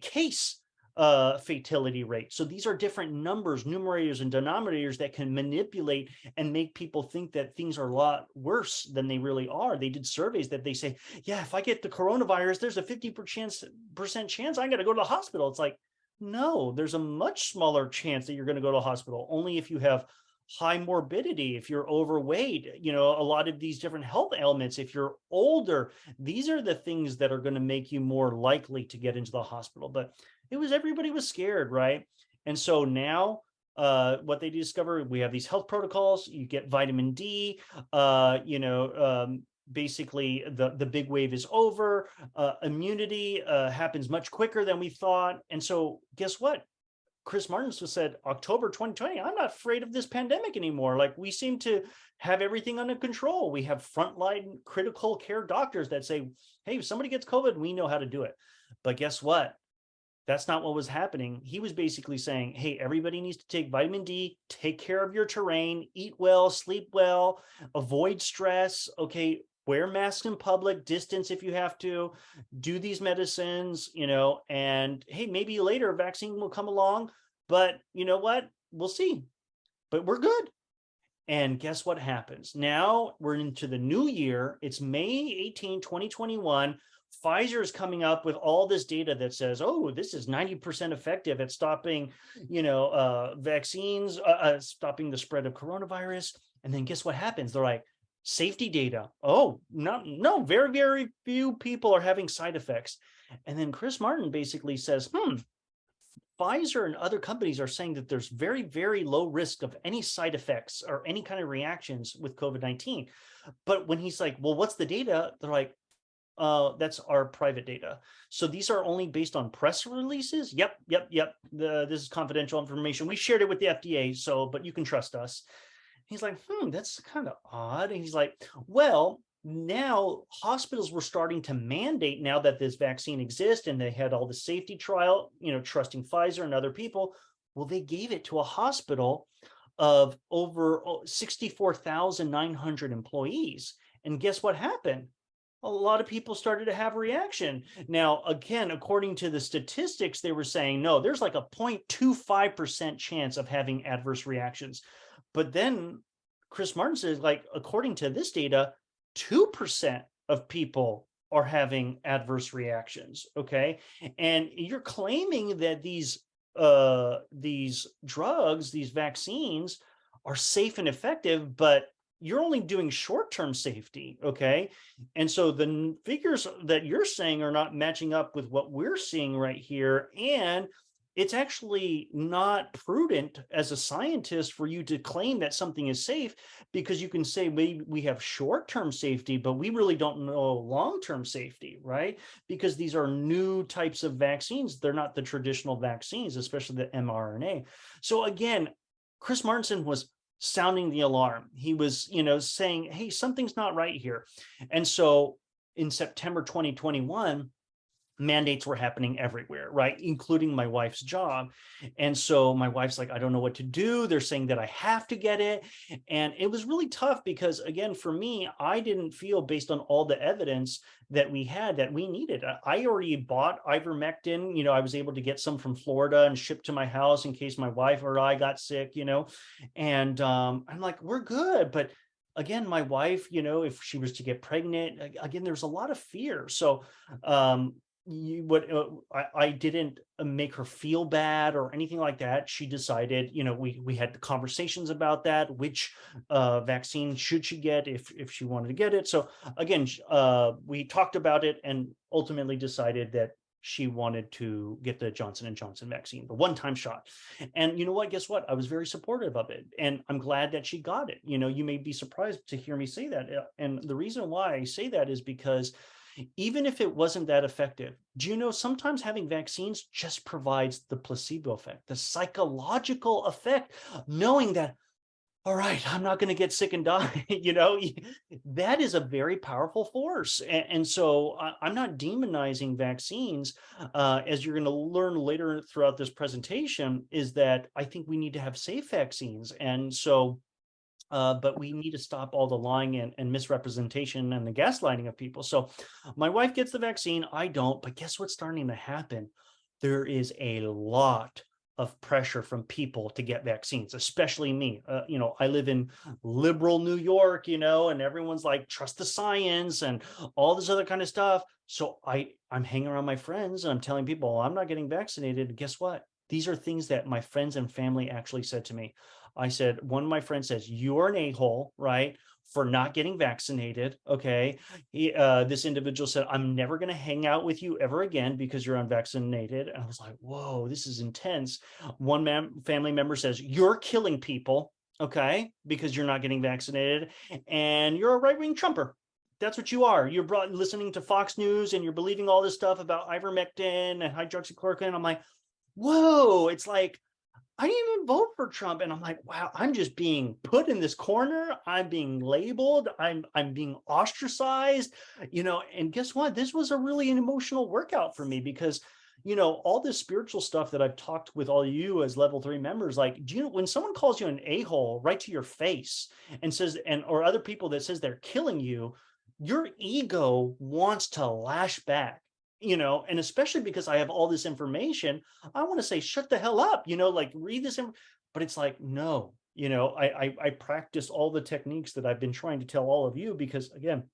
A: case fatality rate. So these are different numbers, numerators and denominators, that can manipulate and make people think that things are a lot worse than they really are. They did surveys that they say, yeah, if I get the coronavirus, there's a 50% chance I'm going to go to the hospital. It's like, no, there's a much smaller chance that you're going to go to the hospital, only if you have high morbidity, if you're overweight, a lot of these different health ailments, if you're older. These are the things that are going to make you more likely to get into the hospital. But everybody was scared, right? And so now what they discovered, we have these health protocols. You get vitamin D, basically the big wave is over. Immunity happens much quicker than we thought. And so guess what? Chris Martenson said, October 2020, I'm not afraid of this pandemic anymore. Like, we seem to have everything under control. We have frontline critical care doctors that say, hey, if somebody gets COVID, we know how to do it. But guess what? That's not what was happening. He was basically saying, hey, everybody needs to take vitamin D, take care of your terrain, eat well, sleep well, avoid stress. Okay, wear masks in public, distance if you have to, do these medicines, and hey, maybe later a vaccine will come along, but you know what? We'll see. But we're good. And guess what happens? Now we're into the new year. It's May 18, 2021. Pfizer is coming up with all this data that says, oh, this is 90% effective at stopping, vaccines, stopping the spread of coronavirus. And then guess what happens? They're like, safety data. Oh, no, very, very few people are having side effects. And then Chris Martin basically says, Pfizer and other companies are saying that there's very, very low risk of any side effects or any kind of reactions with COVID-19. But when he's like, well, what's the data? They're like, that's our private data. So these are only based on press releases. Yep. This is confidential information. We shared it with the FDA. But you can trust us. He's like, that's kind of odd. And he's like, well, now hospitals were starting to mandate, now that this vaccine exists and they had all the safety trial, trusting Pfizer and other people. Well, they gave it to a hospital of over 64,900 employees. And guess what happened? A lot of people started to have reaction. Now, again, according to the statistics, they were saying, no, there's like a 0.25% chance of having adverse reactions. But then Chris Martin says, like, according to this data, 2% of people are having adverse reactions. Okay. And you're claiming that these drugs, these vaccines are safe and effective, but you're only doing short-term safety. Okay. And so the figures that you're saying are not matching up with what we're seeing right here. And it's actually not prudent as a scientist for you to claim that something is safe, because you can say we have short-term safety, but we really don't know long-term safety, right? Because these are new types of vaccines. They're not the traditional vaccines, especially the mRNA. So again, Chris Martenson was sounding the alarm. He was, saying, hey, something's not right here. And so in September 2021, mandates were happening everywhere, right? Including my wife's job. And so my wife's like, I don't know what to do. They're saying that I have to get it. And it was really tough because, again, for me, I didn't feel, based on all the evidence that we had, that we needed. I already bought ivermectin. I was able to get some from Florida and shipped to my house in case my wife or I got sick, and I'm like, we're good. But again, my wife, if she was to get pregnant, again, there's a lot of fear. So, I didn't make her feel bad or anything like that. She decided, we had conversations about that, which vaccine should she get if she wanted to get it. So again, we talked about it and ultimately decided that she wanted to get the Johnson & Johnson vaccine, the one-time shot. And you know what? Guess what? I was very supportive of it. And I'm glad that she got it. You know, you may be surprised to hear me say that. And the reason why I say that is because even if it wasn't that effective, do you know sometimes having vaccines just provides the placebo effect, the psychological effect, knowing that, all right, I'm not going to get sick and die. You know, that is a very powerful force. And so I'm not demonizing vaccines. As you're going to learn later throughout this presentation, is that I think we need to have safe vaccines. And so, but we need to stop all the lying and misrepresentation and the gaslighting of people. So my wife gets the vaccine, I don't, but guess what's starting to happen? There is a lot of pressure from people to get vaccines, especially me. You know, I live in liberal New York, you know, and everyone's like, trust the science and all this other kind of stuff. So I'm hanging around my friends and I'm telling people, I'm not getting vaccinated. And guess what? These are things that my friends and family actually said to me. I said, one of my friends says, you're an a-hole, right? For not getting vaccinated. Okay. This individual said, I'm never going to hang out with you ever again because you're unvaccinated. And I was like, whoa, this is intense. One family member says, you're killing people. Okay. Because you're not getting vaccinated and you're a right-wing Trumper. That's what you are. You're listening to Fox News and you're believing all this stuff about ivermectin and hydroxychloroquine. I'm like, whoa, it's like, I didn't even vote for Trump. And I'm like, wow, I'm just being put in this corner. I'm being labeled. I'm being ostracized, you know, and guess what? This was a really an emotional workout for me because, you know, all this spiritual stuff that I've talked with all you as level 3 members, like, do you know when someone calls you an a-hole right to your face and says, or other people that says they're killing you, your ego wants to lash back. You know, and especially because I have all this information, I want to say, shut the hell up, you know, like read this, but it's like, no, you know, I practice all the techniques that I've been trying to tell all of you, because again,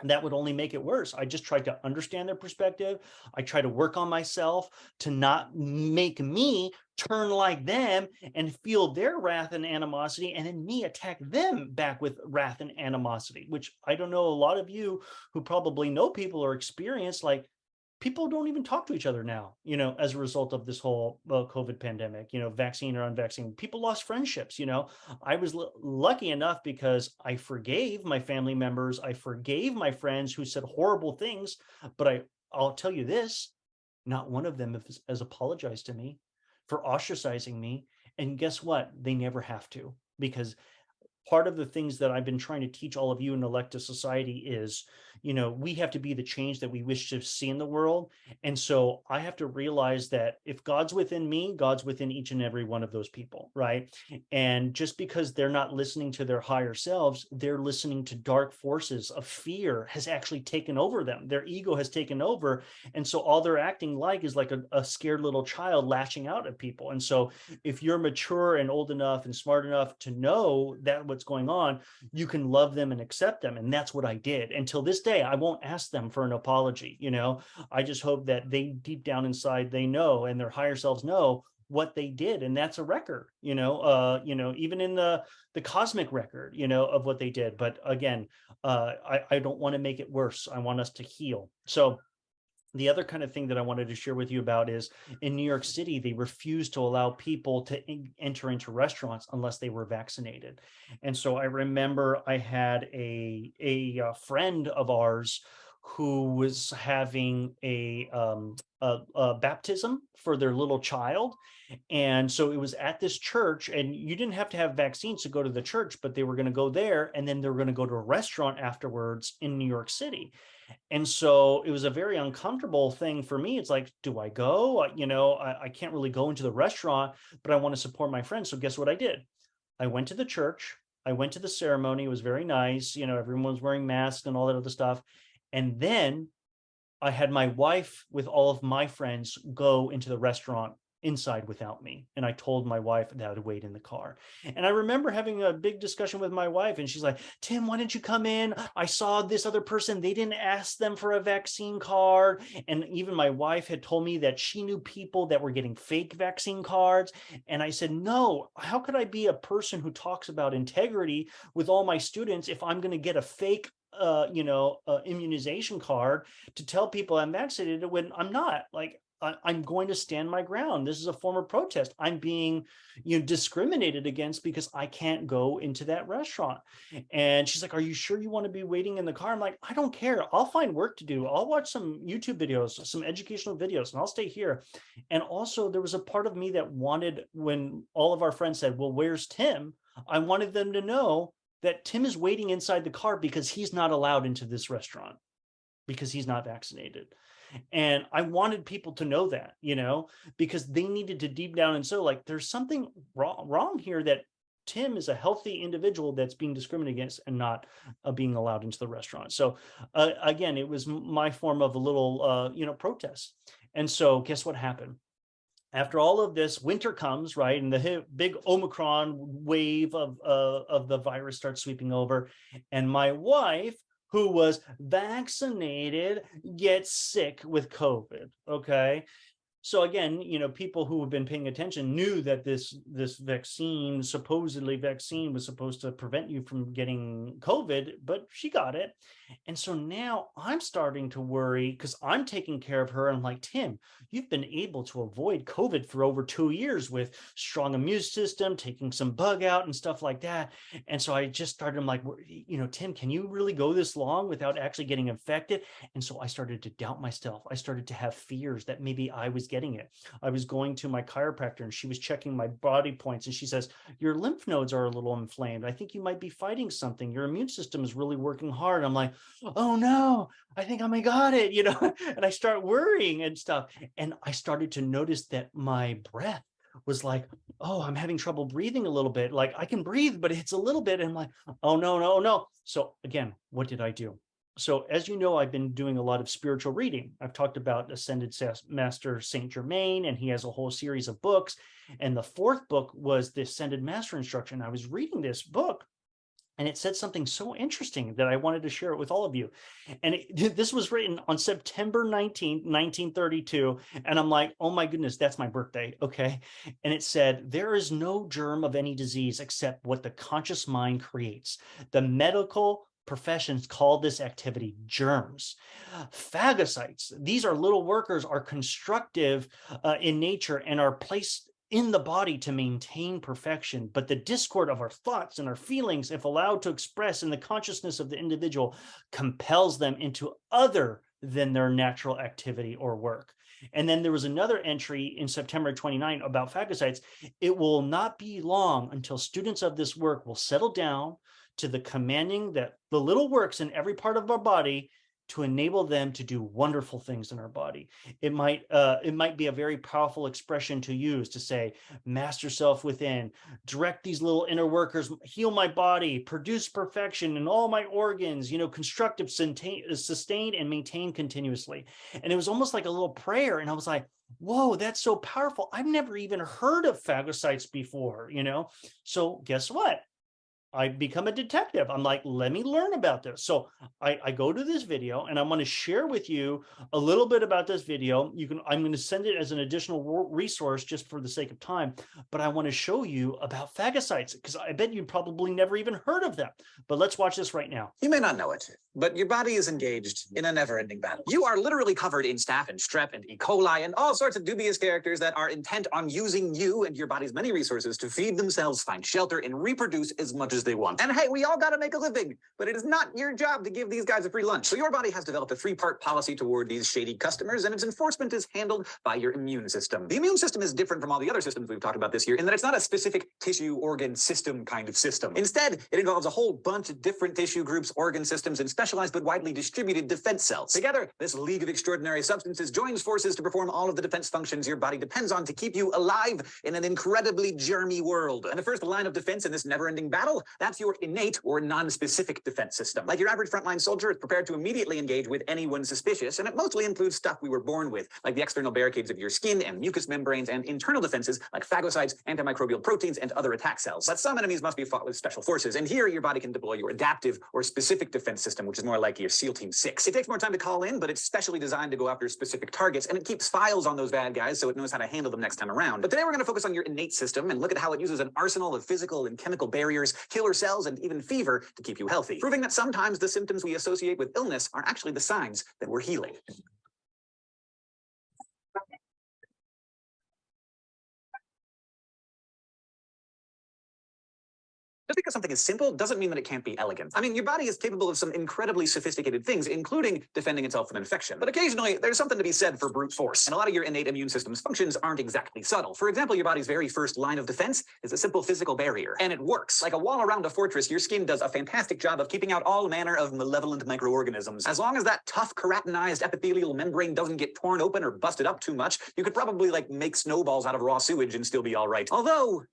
A: that would only make it worse. I just tried to understand their perspective. I try to work on myself to not make me turn like them and feel their wrath and animosity, and then me attack them back with wrath and animosity, which I don't know, a lot of you who probably know people or experience, like, people don't even talk to each other now, you know, as a result of this whole COVID pandemic, you know, vaccine or unvaccinated. People lost friendships, you know. I was lucky enough because I forgave my family members. I forgave my friends who said horrible things, but I'll tell you this, not one of them has apologized to me for ostracizing me. And guess what? They never have to, because part of the things that I've been trying to teach all of you in Elective Society is, you know, we have to be the change that we wish to see in the world. And so I have to realize that if God's within me, God's within each and every one of those people, right? And just because they're not listening to their higher selves, they're listening to dark forces of fear has actually taken over them. Their ego has taken over. And so all they're acting like is like a scared little child lashing out at people. And so if you're mature and old enough and smart enough to know that what's going on, you can love them and accept them. And that's what I did. Until this day, I won't ask them for an apology. You know, I just hope that they deep down inside, they know, and their higher selves know what they did. And that's a record, you know, even in the cosmic record, you know, of what they did. But again, I don't want to make it worse. I want us to heal. So the other kind of thing that I wanted to share with you about is in New York City, they refuse to allow people to enter into restaurants unless they were vaccinated. And so I remember I had a friend of ours who was having a baptism for their little child. And so it was at this church, and you didn't have to have vaccines to go to the church, but they were going to go there, and then they were going to go to a restaurant afterwards in New York City. And so it was a very uncomfortable thing for me. It's like, do I go? You know, I can't really go into the restaurant, but I want to support my friends. So guess what I did? I went to the church. I went to the ceremony. It was very nice. You know, everyone was wearing masks and all that other stuff. And then I had my wife with all of my friends go into the restaurant inside without me. And I told my wife that I would wait in the car. And I remember having a big discussion with my wife, and she's like, Tim, why didn't you come in? I saw this other person. They didn't ask them for a vaccine card. And even my wife had told me that she knew people that were getting fake vaccine cards. And I said, no, how could I be a person who talks about integrity with all my students if I'm going to get a fake immunization card to tell people I'm vaccinated when I'm not. Like, I'm going to stand my ground. This is a form of protest. I'm being, discriminated against because I can't go into that restaurant. And she's like, are you sure you want to be waiting in the car? I'm like, I don't care. I'll find work to do. I'll watch some YouTube videos, some educational videos, and I'll stay here. And also, there was a part of me that wanted, when all of our friends said, well, where's Tim? I wanted them to know that Tim is waiting inside the car because he's not allowed into this restaurant because he's not vaccinated. And I wanted people to know that, because they needed to deep down. And so, like, there's something wrong here, that Tim is a healthy individual that's being discriminated against and not being allowed into the restaurant. So again, it was my form of a little, protest. And so guess what happened? After all of this, winter comes, right? And the big Omicron wave of the virus starts sweeping over. And my wife, who was vaccinated, gets sick with COVID, okay? So again, people who have been paying attention knew that this supposedly vaccine was supposed to prevent you from getting COVID, but she got it. And so now I'm starting to worry because I'm taking care of her. And I'm like, Tim, you've been able to avoid COVID for over 2 years with strong immune system, taking some bug out and stuff like that. And so I just started, I'm like, Tim, can you really go this long without actually getting infected? And so I started to doubt myself. I started to have fears that maybe I was getting it. I was going to my chiropractor and she was checking my body points and she says, your lymph nodes are a little inflamed. I think you might be fighting something. Your immune system is really working hard. I'm like, oh no, I think I got it, and I start worrying and stuff. And I started to notice that my breath was like, oh, I'm having trouble breathing a little bit. Like I can breathe, but it's a little bit. And I'm like, oh no. So again, what did I do? So as you know, I've been doing a lot of spiritual reading. I've talked about Ascended Master Saint Germain, and he has a whole series of books. And the 4th book was the Ascended Master Instruction. I was reading this book, and it said something so interesting that I wanted to share it with all of you. And this was written on September 19th, 1932. And I'm like, oh my goodness, that's my birthday. Okay. And it said, there is no germ of any disease except what the conscious mind creates. The medical professions call this activity germs. Phagocytes, these are little workers, are constructive in nature and are placed in the body to maintain perfection, but the discord of our thoughts and our feelings, if allowed to express in the consciousness of the individual, compels them into other than their natural activity or work. And then there was another entry in September 29 about phagocytes. It will not be long until students of this work will settle down to the commanding that the little works in every part of our body to enable them to do wonderful things in our body. It might be a very powerful expression to use to say, master self within, direct these little inner workers, heal my body, produce perfection in all my organs, constructive, sustained, and maintained continuously. And it was almost like a little prayer. And I was like, whoa, that's so powerful. I've never even heard of phagocytes before, So guess what? I become a detective. I'm like, let me learn about this. So I go to this video and I want to share with you a little bit about this video. I'm going to send it as an additional resource just for the sake of time, but I want to show you about phagocytes because I bet you probably never even heard of them. But let's watch this right now.
H: You may not know it, but your body is engaged in a never-ending battle. You are literally covered in staph and strep and E. coli and all sorts of dubious characters that are intent on using you and your body's many resources to feed themselves, find shelter, and reproduce as much as they want. And hey, we all got to make a living, but it is not your job to give these guys a free lunch. So your body has developed a 3-part policy toward these shady customers, and its enforcement is handled by your immune system. The immune system is different from all the other systems we've talked about this year in that it's not a specific tissue, organ, system kind of system. Instead, it involves a whole bunch of different tissue groups, organ systems, and specialized but widely distributed defense cells. Together, this league of extraordinary substances joins forces to perform all of the defense functions your body depends on to keep you alive in an incredibly germy world. And the first line of defense in this never-ending battle, that's your innate or non-specific defense system. Like your average frontline soldier is prepared to immediately engage with anyone suspicious, and it mostly includes stuff we were born with, like the external barricades of your skin and mucous membranes, and internal defenses like phagocytes, antimicrobial proteins, and other attack cells. But some enemies must be fought with special forces, and here your body can deploy your adaptive or specific defense system, which is more like your SEAL Team 6. It takes more time to call in, but it's specially designed to go after specific targets, and it keeps files on those bad guys so it knows how to handle them next time around. But today we're going to focus on your innate system and look at how it uses an arsenal of physical and chemical barriers, kills killer cells, and even fever to keep you healthy, proving that sometimes the symptoms we associate with illness are actually the signs that we're healing. Just because something is simple doesn't mean that it can't be elegant. I mean, your body is capable of some incredibly sophisticated things, including defending itself from infection. But occasionally, there's something to be said for brute force. And a lot of your innate immune system's functions aren't exactly subtle. For example, your body's very first line of defense is a simple physical barrier. And it works. Like a wall around a fortress, your skin does a fantastic job of keeping out all manner of malevolent microorganisms. As long as that tough, keratinized epithelial membrane doesn't get torn open or busted up too much, you could probably, like, make snowballs out of raw sewage and still be all right. Although,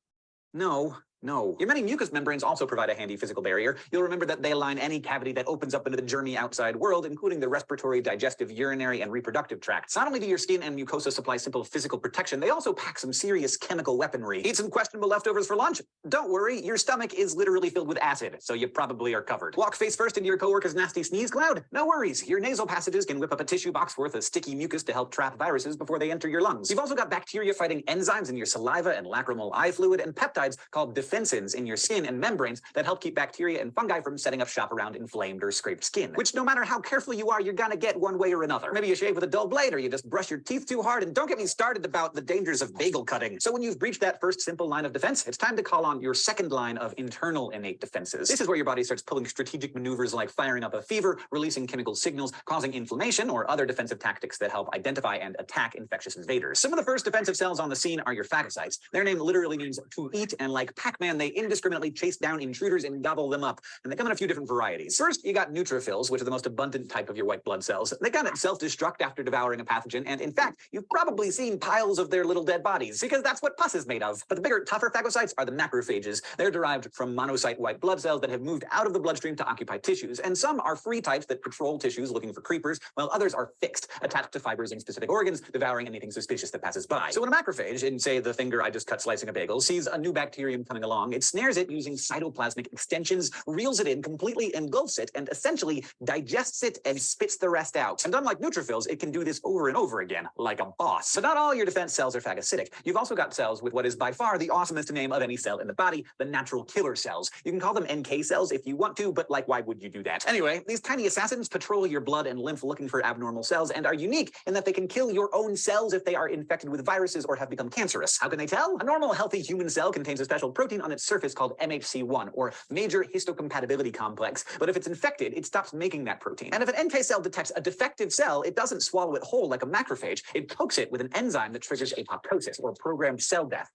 H: no. Your many mucous membranes also provide a handy physical barrier. You'll remember that they line any cavity that opens up into the germy outside world, including the respiratory, digestive, urinary, and reproductive tracts. Not only do your skin and mucosa supply simple physical protection, they also pack some serious chemical weaponry. Eat some questionable leftovers for lunch? Don't worry, your stomach is literally filled with acid, so you probably are covered. Walk face first into your coworker's nasty sneeze cloud? No worries, your nasal passages can whip up a tissue box worth of sticky mucus to help trap viruses before they enter your lungs. You've also got bacteria-fighting enzymes in your saliva and lacrimal eye fluid, and peptides called defensins in your skin and membranes that help keep bacteria and fungi from setting up shop around inflamed or scraped skin, which no matter how careful you are, you're gonna get one way or another. Maybe you shave with a dull blade, or you just brush your teeth too hard, and don't get me started about the dangers of bagel cutting. So when you've breached that first simple line of defense, it's time to call on your second line of internal innate defenses. This is where your body starts pulling strategic maneuvers like firing up a fever, releasing chemical signals, causing inflammation, or other defensive tactics that help identify and attack infectious invaders. Some of the first defensive cells on the scene are your phagocytes. Their name literally means to eat, and like Pac-Man, they indiscriminately chase down intruders and gobble them up. And they come in a few different varieties. First, you got neutrophils, which are the most abundant type of your white blood cells. They kind of self-destruct after devouring a pathogen, and in fact, you've probably seen piles of their little dead bodies, because that's what pus is made of. But the bigger, tougher phagocytes are the macrophages. They're derived from monocyte white blood cells that have moved out of the bloodstream to occupy tissues. And some are free types that patrol tissues looking for creepers, while others are fixed, attached to fibers in specific organs, devouring anything suspicious that passes by. So when a macrophage, in say the finger I just cut slicing a bagel, sees a new bacterium coming along, it snares it using cytoplasmic extensions, reels it in, completely engulfs it, and essentially digests it and spits the rest out. And unlike neutrophils, it can do this over and over again, like a boss. But not all your defense cells are phagocytic. You've also got cells with what is by far the awesomest name of any cell in the body, the natural killer cells. You can call them NK cells if you want to, but like, why would you do that? Anyway, these tiny assassins patrol your blood and lymph looking for abnormal cells, and are unique in that they can kill your own cells if they are infected with viruses or have become cancerous. How can they tell? A normal, healthy human cell contains a special protein on its surface called MHC1, or major histocompatibility complex. But if it's infected, it stops making that protein. And if an NK cell detects a defective cell, it doesn't swallow it whole like a macrophage. It coats it with an enzyme that triggers apoptosis, or programmed cell death.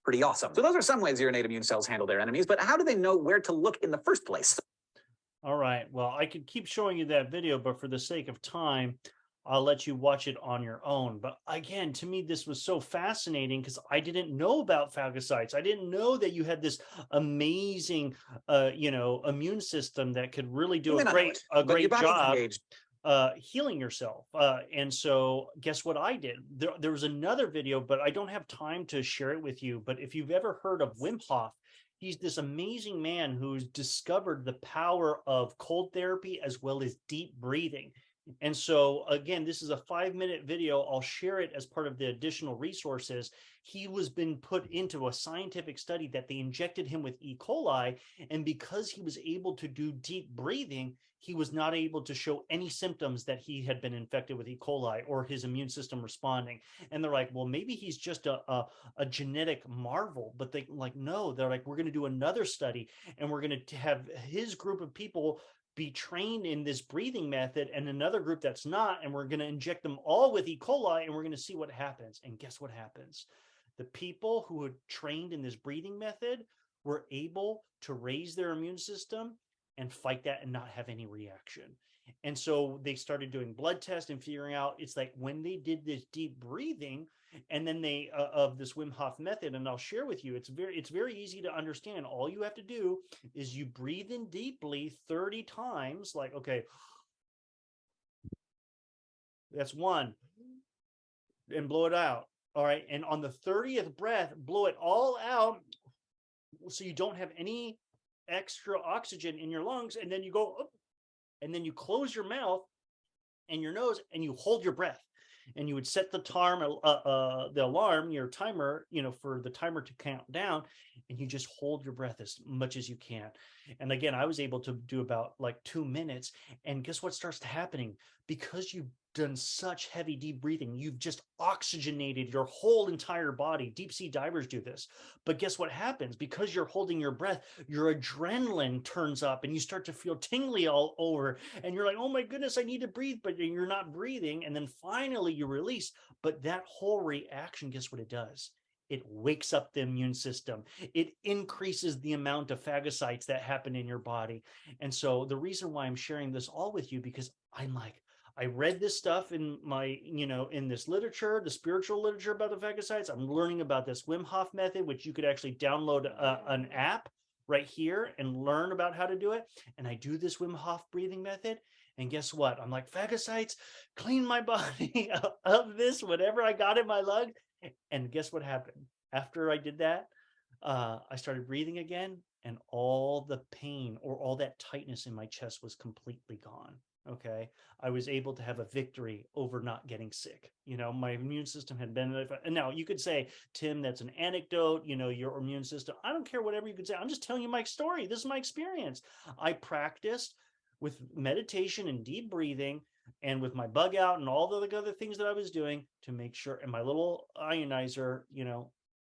H: Pretty awesome. So those are some ways your innate immune cells handle their enemies, but how do they know where to look in the first place?
A: All right. Well, I could keep showing you that video, but for the sake of time, I'll let you watch it on your own. But again, to me, this was so fascinating because I didn't know about phagocytes. I didn't know that you had this amazing, immune system that could really do a great job healing yourself. And so guess what I did? There was another video, but I don't have time to share it with you. But if you've ever heard of Wim Hof, he's this amazing man who's discovered the power of cold therapy as well as deep breathing. And so, again, this is a 5-minute video. I'll share it as part of the additional resources. He was been put into a scientific study that they injected him with E. coli. And because he was able to do deep breathing, he was not able to show any symptoms that he had been infected with E. coli or his immune system responding. And they're like, well, maybe he's just a genetic marvel. But they like, no, they're like, we're going to do another study, and we're going to have his group of people be trained in this breathing method and another group that's not, and we're going to inject them all with E. coli, and we're going to see what happens. And guess what happens? The people who had trained in this breathing method were able to raise their immune system and fight that and not have any reaction. And so they started doing blood tests and figuring out it's like when they did this deep breathing and then they of this Wim Hof method, and I'll share with you, it's very easy to understand. All you have to do is you breathe in deeply 30 times, like, okay, that's 1, and blow it out. All right. And on the 30th breath, blow it all out so you don't have any extra oxygen in your lungs. And then you go, and then you close your mouth and your nose and you hold your breath. and you would set the alarm, your timer, for the timer to count down, and you just hold your breath as much as you can. And again, I was able to do about like 2 minutes. And guess what starts happening? Because you've done such heavy deep breathing, you've just oxygenated your whole entire body. Deep sea divers do this. But guess what happens? Because you're holding your breath, your adrenaline turns up and you start to feel tingly all over. And you're like, oh my goodness, I need to breathe, but you're not breathing. And then finally you release. But that whole reaction, guess what it does? It wakes up the immune system. It increases the amount of phagocytes that happen in your body. And so the reason why I'm sharing this all with you, because I'm like, I read this stuff in my, in this literature, the spiritual literature about the phagocytes. I'm learning about this Wim Hof method, which you could actually download an app right here and learn about how to do it. And I do this Wim Hof breathing method. And guess what? I'm like, phagocytes, clean my body of this, whatever I got in my lung. And guess what happened? After I did that, I started breathing again, and all the pain or all that tightness in my chest was completely gone. Okay. I was able to have a victory over not getting sick. My immune system had been, and now you could say, Tim, that's an anecdote, your immune system. I don't care whatever you could say. I'm just telling you my story. This is my experience. I practiced with meditation and deep breathing and with my bug out and all the other things that I was doing to make sure, and my little ionizer,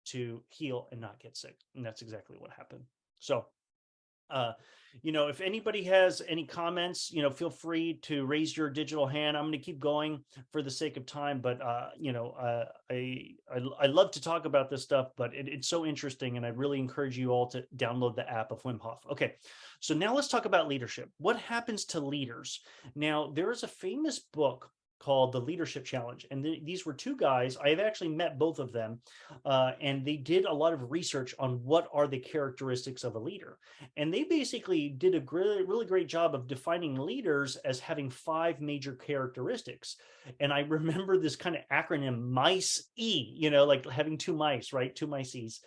A: to heal and not get sick. And that's exactly what happened. So, if anybody has any comments, feel free to raise your digital hand. I'm going to keep going for the sake of time, but I love to talk about this stuff, but it's so interesting, and I really encourage you all to download the app of Wim Hof. Okay, so now let's talk about leadership. What happens to leaders? Now, there is a famous book called The Leadership Challenge. And these were two guys. I have actually met both of them. And they did a lot of research on what are the characteristics of a leader. And they basically did a really great job of defining leaders as having 5 major characteristics. And I remember this kind of acronym, MICE-E, like having 2 mice, right? 2 mice-Es.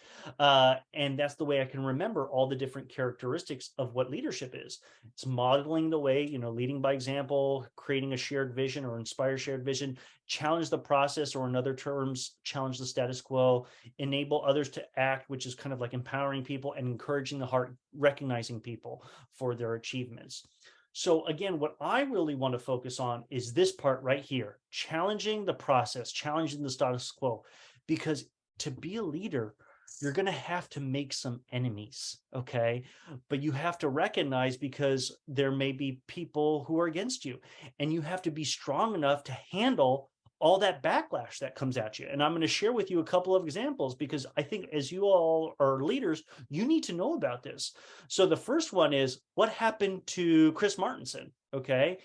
A: And that's the way I can remember all the different characteristics of what leadership is. It's modeling the way, leading by example, creating a shared vision or inspire shared vision, challenge the process, or in other terms, challenge the status quo, enable others to act, which is kind of like empowering people, and encouraging the heart, recognizing people for their achievements. So again, what I really want to focus on is this part right here, challenging the process, challenging the status quo, because to be a leader, you're going to have to make some enemies, okay? But you have to recognize, because there may be people who are against you, and you have to be strong enough to handle all that backlash that comes at you. And I'm going to share with you a couple of examples, because I think as you all are leaders, you need to know about this. So the first one is what happened to Chris Martenson, okay?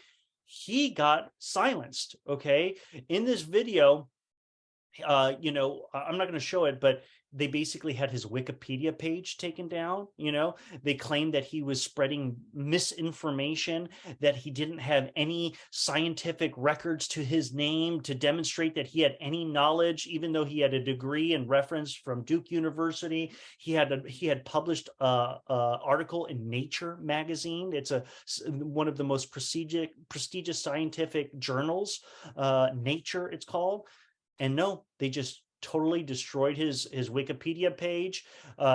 A: He got silenced, okay? In this video, I'm not going to show it, but they basically had his Wikipedia page taken down. They claimed that he was spreading misinformation, that he didn't have any scientific records to his name to demonstrate that he had any knowledge, even though he had a degree and reference from Duke University. He had published a article in Nature magazine. It's one of the most prestigious scientific journals, Nature it's called. And no, they just totally destroyed his Wikipedia page.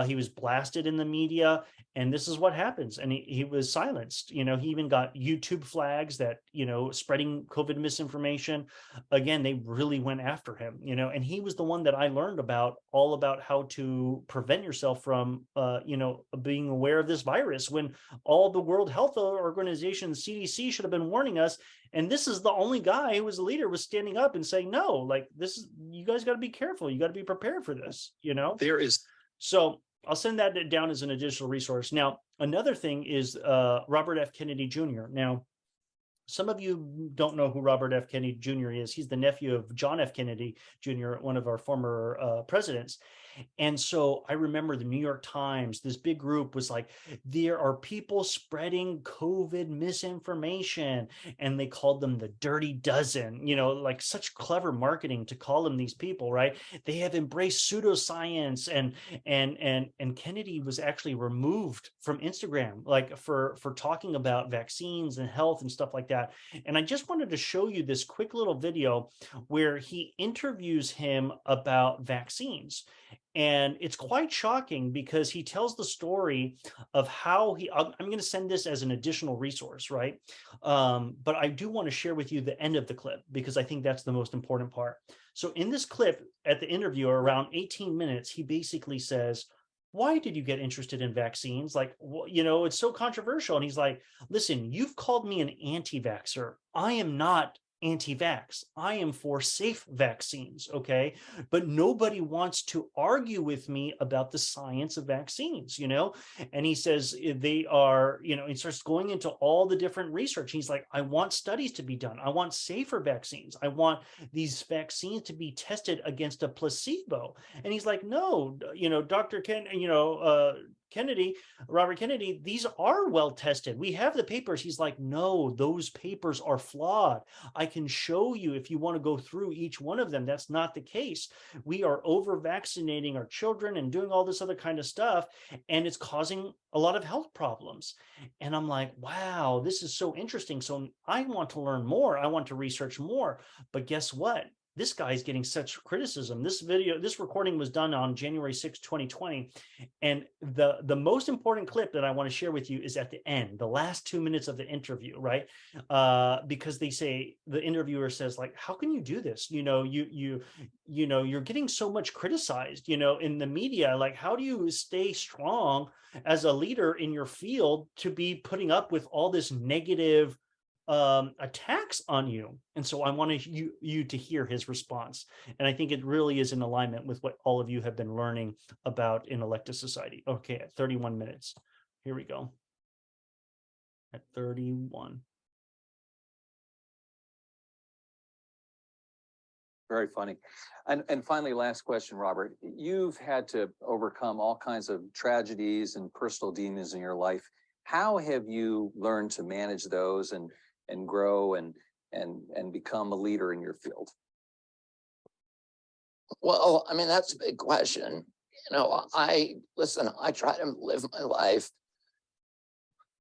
A: He was blasted in the media, and this is what happens. And he was silenced. He even got YouTube flags that, spreading COVID misinformation. Again, they really went after him, and he was the one that I learned all about how to prevent yourself from, being aware of this virus, when all the World Health Organization, CDC, should have been warning us. And this is the only guy who was a leader was standing up and saying, no, like you guys got to be careful. You got to be prepared for this,
F: There is.
A: So I'll send that down as an additional resource. Now, another thing is Robert F. Kennedy Jr. Now, some of you don't know who Robert F. Kennedy Jr. is. He's the nephew of John F. Kennedy Jr., one of our former presidents. And so I remember the New York Times, this big group was like, there are people spreading COVID misinformation, and they called them the Dirty Dozen, like such clever marketing to call them these people, right? They have embraced pseudoscience, and Kennedy was actually removed from Instagram, like for talking about vaccines and health and stuff like that. And I just wanted to show you this quick little video where he interviews him about vaccines. And it's quite shocking because he tells the story of how I'm going to send this as an additional resource, right? But I do want to share with you the end of the clip because I think that's the most important part. So in this clip at the interview, around 18 minutes, he basically says, why did you get interested in vaccines? Like, it's so controversial. And he's like, listen, you've called me an anti-vaxxer. I am not anti-vax. I am for safe vaccines, okay? But nobody wants to argue with me about the science of vaccines, And he says they are, he starts going into all the different research. He's like, I want studies to be done. I want safer vaccines. I want these vaccines to be tested against a placebo. And he's like, no, Dr. Robert Kennedy, these are well tested. We have the papers. He's like, no, those papers are flawed. I can show you if you want to go through each one of them. That's not the case. We are over vaccinating our children and doing all this other kind of stuff, and it's causing a lot of health problems. And I'm like, wow, this is so interesting. So I want to learn more. I want to research more. But guess what? This guy's getting such criticism. This recording was done on January 6, 2020. And the most important clip that I want to share with you is at the end, the last 2 minutes of the interview, right? Because they say, the interviewer says, like, how can you do this? You're getting so much criticized, in the media. Like, how do you stay strong as a leader in your field to be putting up with all this negative attacks on you? And so I wanted you to hear his response, and I think it really is in alignment with what all of you have been learning about in Elective Society. Okay, at 31 minutes, here we go. At 31.
I: Very funny. And finally, last question, Robert. You've had to overcome all kinds of tragedies and personal demons in your life. How have you learned to manage those and grow and become a leader in your field?
J: Well, I mean, that's a big question. I try to live my life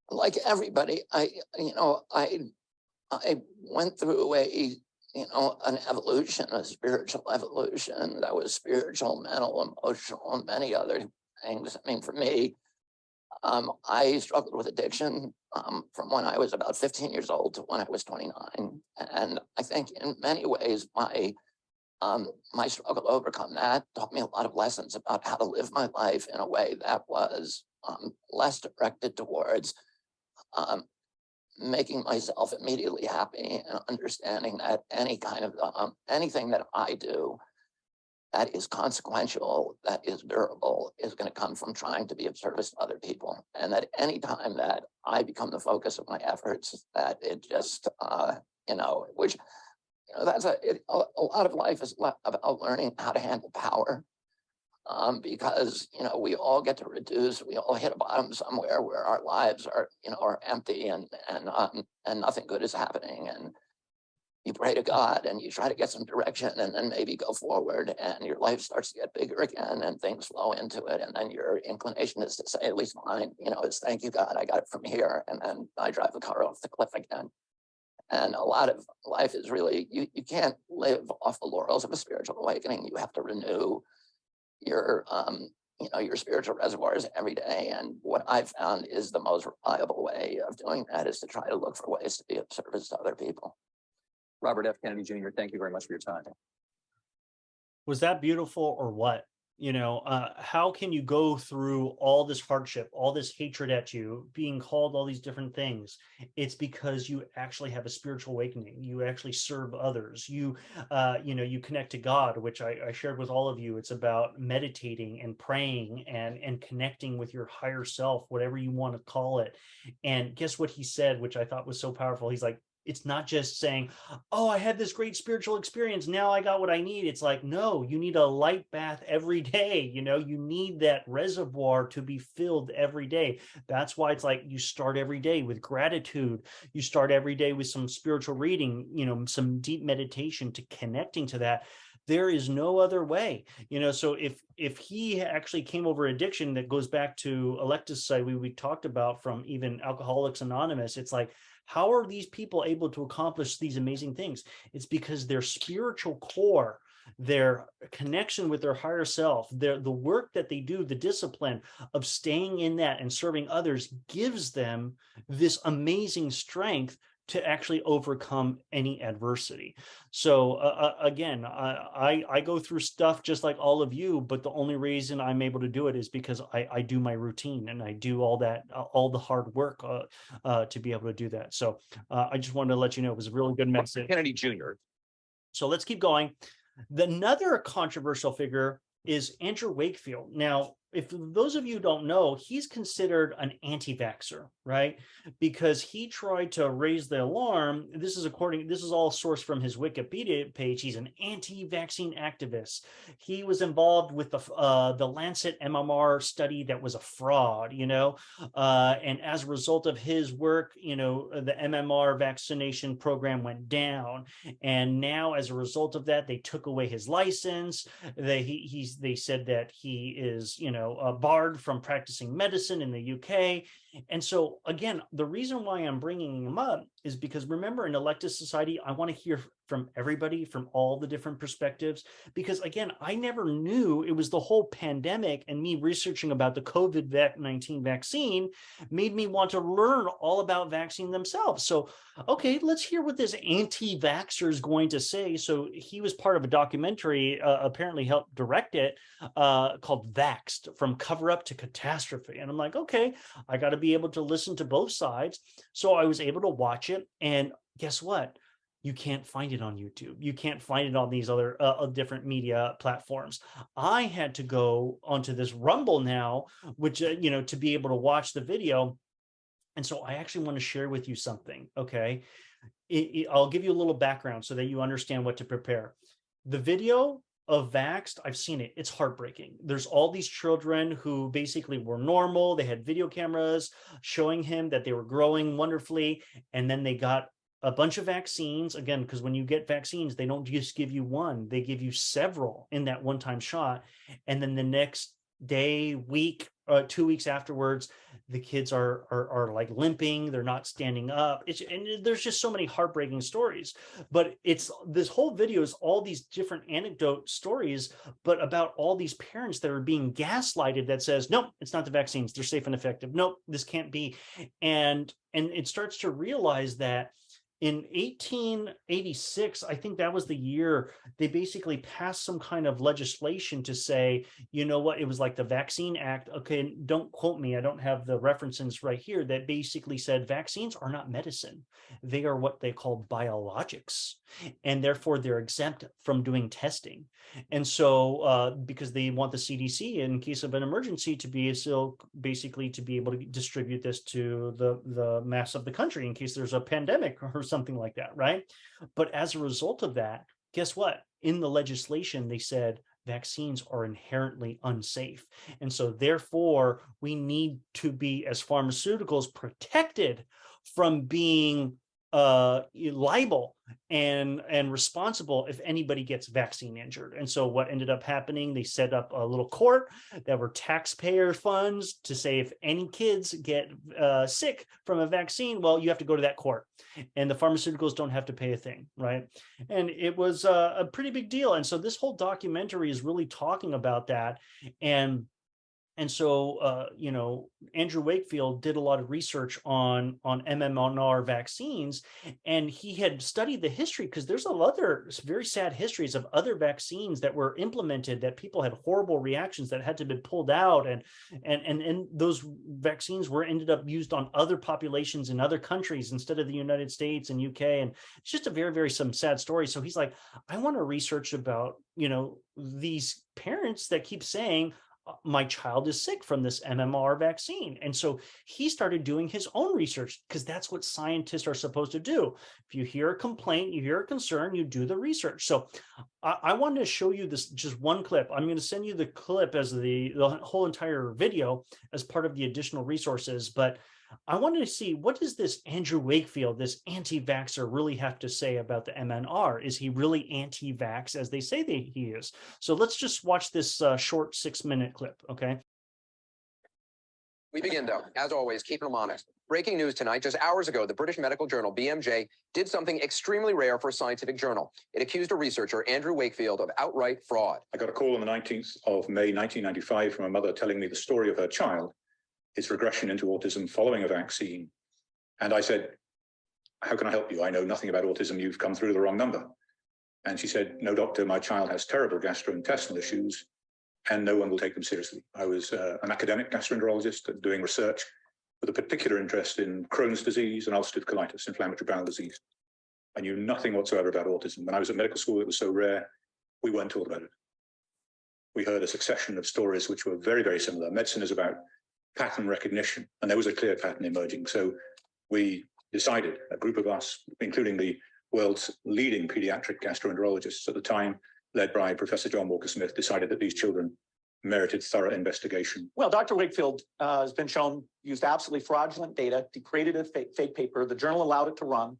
J: like everybody. I went through an evolution, a spiritual evolution that was spiritual, mental, emotional, and many other things. I mean, for me, I struggled with addiction from when I was about 15 years old to when I was 29. And I think in many ways, my struggle to overcome that taught me a lot of lessons about how to live my life in a way that was less directed towards making myself immediately happy and understanding that any kind of anything that I do that is consequential, that is durable, is going to come from trying to be of service to other people. And that any time that I become the focus of my efforts, that it just, that's a lot of life is about learning how to handle power. Because, we all get to reduce, we all hit a bottom somewhere where our lives are empty and nothing good is happening. And you pray to God and you try to get some direction and then maybe go forward and your life starts to get bigger again and things flow into it. And then your inclination is to say, at least mine, is thank you, God, I got it from here. And then I drive the car off the cliff again. And a lot of life is really, you can't live off the laurels of a spiritual awakening. You have to renew your spiritual reservoirs every day. And what I've found is the most reliable way of doing that is to try to look for ways to be of service to other people.
I: Robert F. Kennedy Jr., thank you very much for your time.
A: Was that beautiful or what? How can you go through all this hardship, all this hatred at you, being called all these different things? It's because you actually have a spiritual awakening. You actually serve others. You connect to God, which I shared with all of you. It's about meditating and praying and connecting with your higher self, whatever you want to call it. And guess what he said, which I thought was so powerful? He's like, it's not just saying, oh, I had this great spiritual experience, now I got what I need. It's like, no, you need a light bath every day. You know, you need that reservoir to be filled every day. That's why it's like you start every day with gratitude. You start every day with some spiritual reading, you know, some deep meditation to connecting to that. There is no other way, you know. So if he actually came over addiction, that goes back to Alexis' side, we talked about from even Alcoholics Anonymous. It's like, how are these people able to accomplish these amazing things? It's because their spiritual core, their connection with their higher self, the work that they do, the discipline of staying in that and serving others gives them this amazing strength to actually overcome any adversity. So again, I go through stuff just like all of you, but the only reason I'm able to do it is because I do my routine and I do all that, all the hard work to be able to do that. So I just wanted to let you know it was a really good message.
K: Kennedy Jr.
A: So let's keep going. Another controversial figure is Andrew Wakefield. Now, if those of you don't know, he's considered an anti-vaxxer, right? Because he tried to raise the alarm. This is all sourced from his Wikipedia page. He's an anti-vaccine activist. He was involved with the Lancet MMR study that was a fraud, you know, and as a result of his work, you know, the MMR vaccination program went down. And now, as a result of that, they took away his license. They said that he is, you know, barred from practicing medicine in the UK. And so again, the reason why I'm bringing him up is because, remember, in Electus Society, I want to hear from everybody, from all the different perspectives, because again, I never knew it was the whole pandemic, and me researching about the COVID-19 vaccine made me want to learn all about vaccine themselves. So, okay, let's hear what this anti-vaxxer is going to say. So he was part of a documentary, apparently helped direct it, called Vaxxed, From Cover Up to Catastrophe. And I'm like, okay, I got to be able to listen to both sides. So I was able to watch it, and guess what? You can't find it on YouTube. You can't find it on these other different media platforms. I had to go onto this Rumble now, which, you know, to be able to watch the video. And so I actually want to share with you something, okay? I'll give you a little background so that you understand what to prepare. The video of Vaxxed, I've seen it. It's heartbreaking. There's all these children who basically were normal. They had video cameras showing him that they were growing wonderfully. And then they got a bunch of vaccines, again, because when you get vaccines, they don't just give you one, they give you several in that one-time shot. And then the next day, week, 2 weeks afterwards, the kids are like limping, they're not standing up. And there's just so many heartbreaking stories. But it's this whole video is all these different anecdote stories, but about all these parents that are being gaslighted that says, nope, it's not the vaccines, they're safe and effective. Nope, this can't be. And it starts to realize that in 1886, I think that was the year they basically passed some kind of legislation to say, you know what, it was like the Vaccine Act. Okay, don't quote me, I don't have the references right here, that basically said vaccines are not medicine. They are what they call biologics, and therefore they're exempt from doing testing. And so because they want the CDC, in case of an emergency, to be still basically to be able to distribute this to the mass of the country in case there's a pandemic or something like that, right? But as a result of that, guess what? In the legislation, they said vaccines are inherently unsafe. And so therefore, we need to be, as pharmaceuticals, protected from being liable and responsible if anybody gets vaccine injured. And so what ended up happening, they set up a little court that were taxpayer funds to say, if any kids get sick from a vaccine, well, you have to go to that court, and the pharmaceuticals don't have to pay a thing, right? And it was a pretty big deal. And so this whole documentary is really talking about that. And so, you know, Andrew Wakefield did a lot of research on MMR vaccines, and he had studied the history, because there's a lot of other very sad histories of other vaccines that were implemented that people had horrible reactions that had to be pulled out, and those vaccines were ended up used on other populations in other countries instead of the United States and UK, and it's just a very, very some sad story. So he's like, I want to research about, you know, these parents that keep saying, my child is sick from this MMR vaccine. And so he started doing his own research, because that's what scientists are supposed to do. If you hear a complaint, you hear a concern, you do the research. So I wanted to show you this, just one clip. I'm going to send you the clip as the whole entire video as part of the additional resources. But I wanted to see, what does this Andrew Wakefield, this anti-vaxxer, really have to say about the MNR? Is he really anti-vax as they say he is? So let's just watch this short 6-minute clip, okay?
K: We begin, though, as always, keeping them honest. Breaking news tonight, just hours ago, the British medical journal BMJ did something extremely rare for a scientific journal. It accused a researcher, Andrew Wakefield, of outright fraud.
L: I got a call on the 19th of May, 1995 from a mother telling me the story of her child, its regression into autism following a vaccine. And I said, how can I help you? I know nothing about autism. You've come through the wrong number. And she said, no, doctor, my child has terrible gastrointestinal issues and no one will take them seriously. I was an academic gastroenterologist doing research with a particular interest in Crohn's disease and ulcerative colitis, inflammatory bowel disease. I knew nothing whatsoever about autism. When I was at medical school, it was so rare, we weren't taught about it. We heard a succession of stories which were very, very similar. Medicine is about pattern recognition, and there was a clear pattern emerging. So we decided, a group of us, including the world's leading pediatric gastroenterologists at the time, led by Professor John Walker-Smith, decided that these children merited thorough investigation.
M: Well, Dr. Wakefield has been shown used absolutely fraudulent data, created a fake paper. The journal allowed it to run.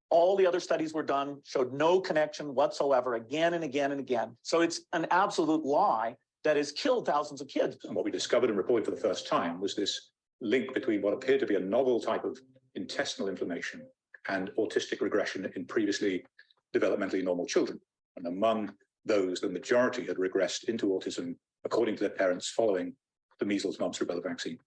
M: All the other studies were done, showed no connection whatsoever, again and again and again. So it's an absolute lie that has killed thousands of kids.
L: And what we discovered and reported for the first time was this link between what appeared to be a novel type of intestinal inflammation and autistic regression in previously developmentally normal children. And among those, the majority had regressed into autism, according to their parents, following the measles, mumps, rubella vaccine.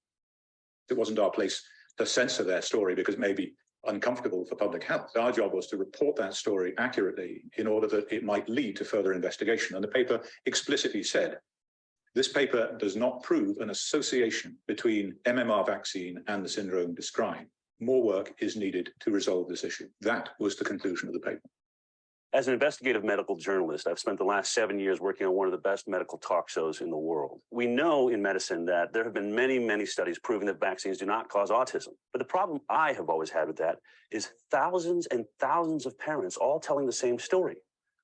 L: It wasn't our place to censor their story because it may be uncomfortable for public health. Our job was to report that story accurately in order that it might lead to further investigation. And the paper explicitly said, this paper does not prove an association between MMR vaccine and the syndrome described. More work is needed to resolve this issue. That was the conclusion of the paper.
N: As an investigative medical journalist, I've spent the last 7 years working on one of the best medical talk shows in the world. We know in medicine that there have been many, many studies proving that vaccines do not cause autism. But the problem I have always had with that is thousands and thousands of parents all telling the same story.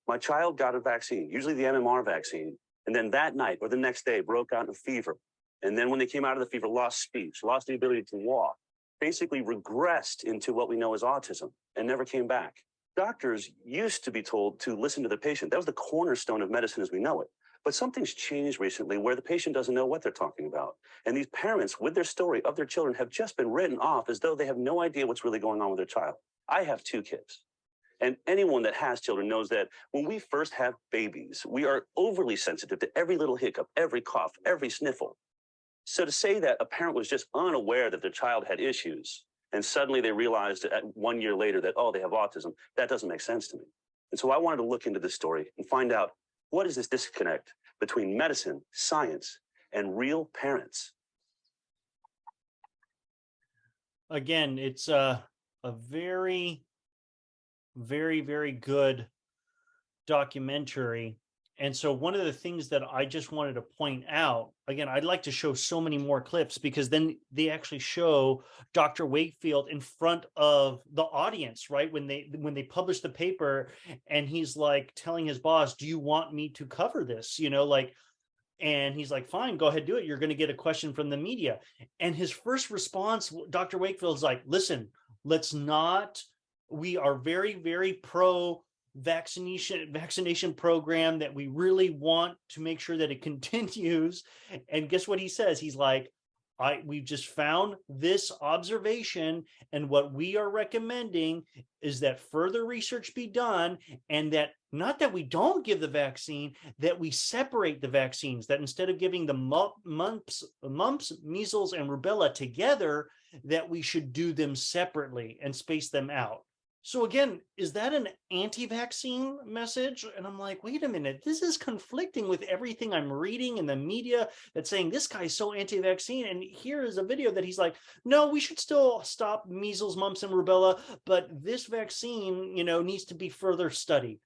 N: My child got a vaccine, usually the MMR vaccine, and then that night or the next day broke out in a fever. And then when they came out of the fever, lost speech, lost the ability to walk, basically regressed into what we know as autism and never came back. Doctors used to be told to listen to the patient. That was the cornerstone of medicine as we know it. But something's changed recently where the patient doesn't know what they're talking about. And these parents, with their story of their children, have just been written off as though they have no idea what's really going on with their child. I have 2 kids. And anyone that has children knows that when we first have babies, we are overly sensitive to every little hiccup, every cough, every sniffle. So to say that a parent was just unaware that their child had issues, and suddenly they realized 1 year later that, oh, they have autism, that doesn't make sense to me. And so I wanted to look into this story and find out, what is this disconnect between medicine, science, and real parents?
A: Again, it's a very, very, very good documentary. And so one of the things that I just wanted to point out, again, I'd like to show so many more clips because then they actually show Dr. Wakefield in front of the audience, right? When they publish the paper and he's like telling his boss, do you want me to cover this? You know, like, and he's like, fine, go ahead, do it. You're going to get a question from the media. And his first response, Dr. Wakefield's like, listen, let's not, we are very, very pro vaccination program that we really want to make sure that it continues. And guess what he says? He's like, we've just found this observation, and what we are recommending is that further research be done, and that not that we don't give the vaccine, that we separate the vaccines, that instead of giving the mumps, measles, and rubella together, that we should do them separately and space them out. So again, is that an anti-vaccine message? And I'm like, wait a minute, this is conflicting with everything I'm reading in the media that's saying this guy's so anti-vaccine. And here is a video that he's like, no, we should still stop measles, mumps, and rubella, but this vaccine, you know, needs to be further studied.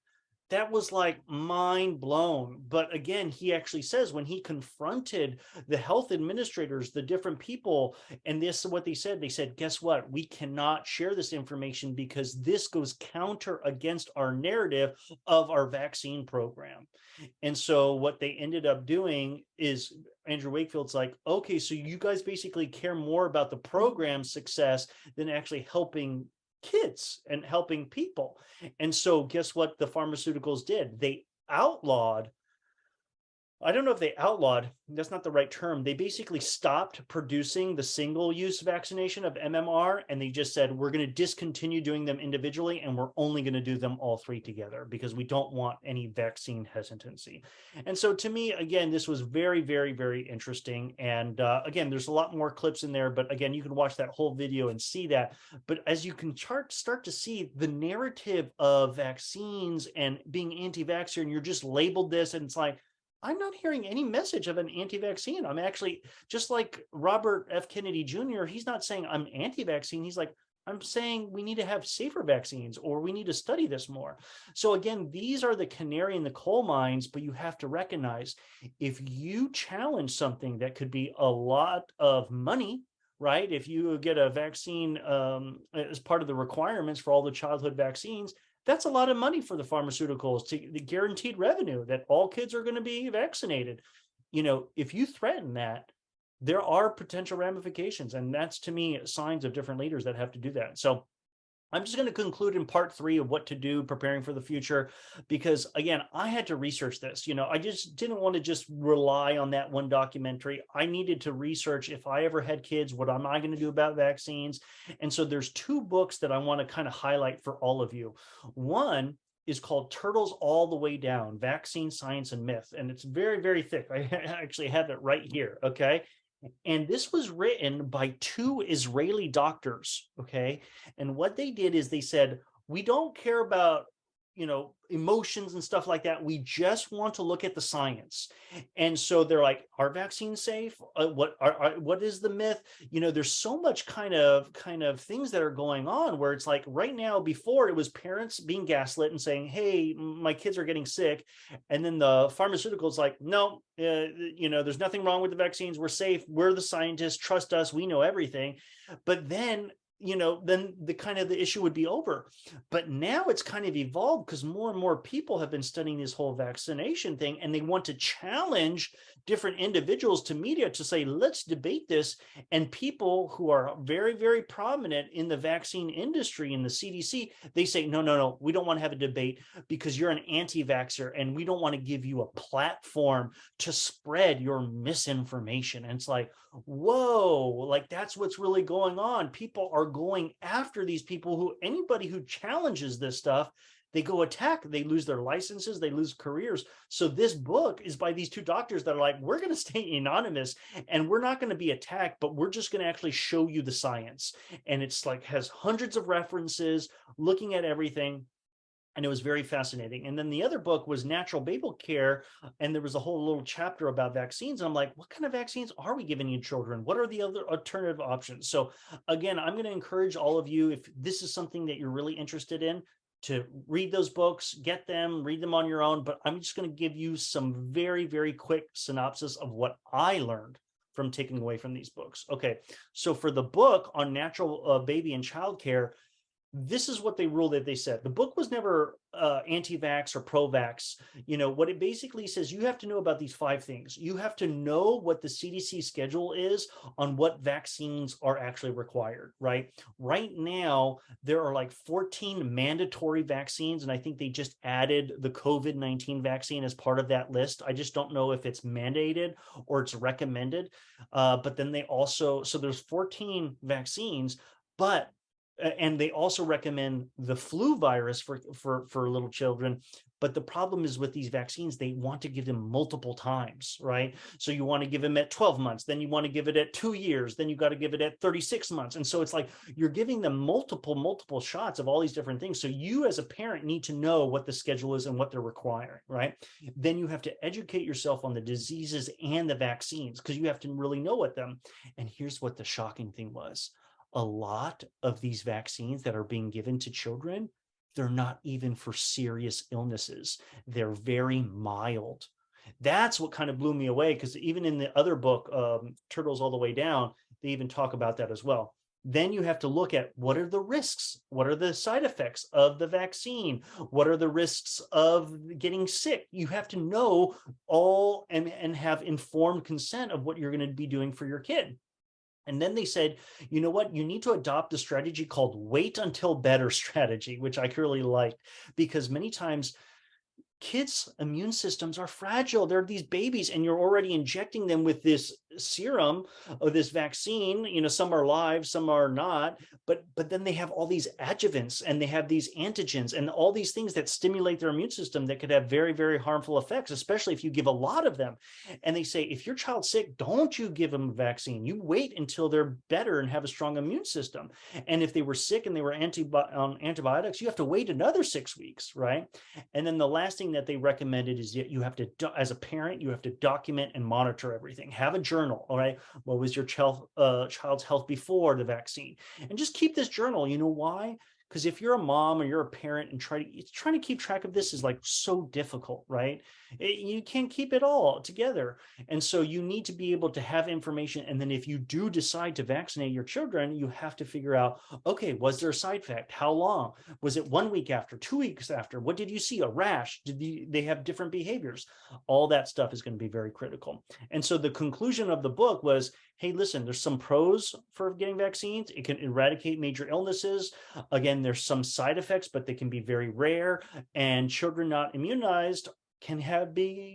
A: that was like mind blown. But again, he actually says when he confronted the health administrators, the different people, and this is what they said, guess what? We cannot share this information because this goes counter against our narrative of our vaccine program. And so what they ended up doing is Andrew Wakefield's like, okay, so you guys basically care more about the program's success than actually helping kids and helping people. And so guess what the pharmaceuticals did? They outlawed, I don't know if they outlawed, that's not the right term. They basically stopped producing the single-use vaccination of MMR, and they just said, we're going to discontinue doing them individually, and we're only going to do them all three together because we don't want any vaccine hesitancy. And so to me, again, this was very, very, very interesting. And again, there's a lot more clips in there, but again, you can watch that whole video and see that. But as you can start to see the narrative of vaccines and being anti-vaxxer, and you're just labeled this, and it's like, I'm not hearing any message of an anti-vaccine. I'm actually, just like Robert F. Kennedy Jr., he's not saying I'm anti-vaccine. He's like, I'm saying we need to have safer vaccines, or we need to study this more. So again, these are the canary in the coal mines, but you have to recognize if you challenge something that could be a lot of money, right? If you get a vaccine as part of the requirements for all the childhood vaccines, that's a lot of money for the pharmaceuticals, to the guaranteed revenue that all kids are going to be vaccinated. You know, if you threaten that, there are potential ramifications. And that's, to me, signs of different leaders that have to do that. So I'm just going to conclude in part 3 of what to do preparing for the future, because again, I had to research this. You know, I just didn't want to just rely on that one documentary. I needed to research, if I ever had kids, what am I going to do about vaccines? And so there's 2 books that I want to kind of highlight for all of you. One is called Turtles All the Way Down, Vaccine Science and Myth. And it's very, very thick. I actually have it right here. Okay. And this was written by 2 Israeli doctors, okay? And what they did is they said, we don't care about, you know, emotions and stuff like that. We just want to look at the science. And so they're like, are vaccines safe? What is the myth? You know, there's so much kind of things that are going on where it's like right now, before it was parents being gaslit and saying, hey, my kids are getting sick. And then the pharmaceuticals like, no, you know, there's nothing wrong with the vaccines. We're safe. We're the scientists. Trust us. We know everything. But then, you know, then the issue would be over. But now it's kind of evolved because more and more people have been studying this whole vaccination thing, and they want to challenge different individuals to media to say, let's debate this. And people who are very, very prominent in the vaccine industry, in the CDC, they say, no, we don't want to have a debate because you're an anti-vaxxer and we don't want to give you a platform to spread your misinformation. And it's like, whoa, like that's what's really going on. People are going after these people who, anybody who challenges this stuff, they go attack, they lose their licenses, they lose careers. So this book is by these 2 doctors that are like, we're going to stay anonymous and we're not going to be attacked, but we're just going to actually show you the science. And it's like, has hundreds of references, looking at everything. And it was very fascinating. And then the other book was Natural Baby Care. And there was a whole little chapter about vaccines. And I'm like, what kind of vaccines are we giving you children? What are the other alternative options? So again, I'm going to encourage all of you, if this is something that you're really interested in, to read those books, get them, read them on your own. But I'm just going to give you some very, very quick synopsis of what I learned from taking away from these books. Okay, so for the book on natural baby and child care, this is what they ruled that they said. The book was never anti-vax or pro-vax. You know, what it basically says, you have to know about these 5 things. You have to know what the CDC schedule is on what vaccines are actually required, right? Right now, there are like 14 mandatory vaccines, and I think they just added the COVID-19 vaccine as part of that list. I just don't know if it's mandated or it's recommended. But then they also, so there's 14 vaccines, and they also recommend the flu virus for little children. But the problem is with these vaccines, they want to give them multiple times, right? So you want to give them at 12 months, then you want to give it at 2 years, then you got to give it at 36 months. And so it's like you're giving them multiple shots of all these different things. So you as a parent need to know what the schedule is and what they're requiring, right? Then you have to educate yourself on the diseases and the vaccines because you have to really know what them. And here's what the shocking thing was. A lot of these vaccines that are being given to children they're not even for serious illnesses. They're very mild. That's what kind of blew me away, because even in the other book, Turtles All the Way Down, they even talk about that as well. Then you have to look at what are the risks? What are the side effects of the vaccine? What are the risks of getting sick? You have to know all and have informed consent of what you're going to be doing for your kid. And then they said, you know what, you need to adopt a strategy called wait until better strategy, which I really liked, because many times kids' immune systems are fragile. They're these babies, and you're already injecting them with this serum or this vaccine. You know, some are live, some are not, but then they have all these adjuvants and they have these antigens and all these things that stimulate their immune system that could have very, very harmful effects, especially if you give a lot of them. And they say, if your child's sick, don't you give them a vaccine. You wait until they're better and have a strong immune system. And if they were sick and they were on antibiotics, you have to wait another 6 weeks, right? And then the last thing that they recommended is that you have to, as a parent, you have to document and monitor everything. Have a journal, all right? What was your child's health before the vaccine? And just keep this journal. You know why? Because if you're a mom or you're a parent and trying to keep track of this is like so difficult, right? You can't keep it all together. And so you need to be able to have information. And then if you do decide to vaccinate your children, you have to figure out, okay, was there a side effect? How long? Was it 1 week after, 2 weeks after? What did you see? A rash? Did they have different behaviors? All that stuff is going to be very critical. And so the conclusion of the book was, hey, listen, there's some pros for getting vaccines. It can eradicate major illnesses. Again, there's some side effects, but they can be very rare. And children not immunized can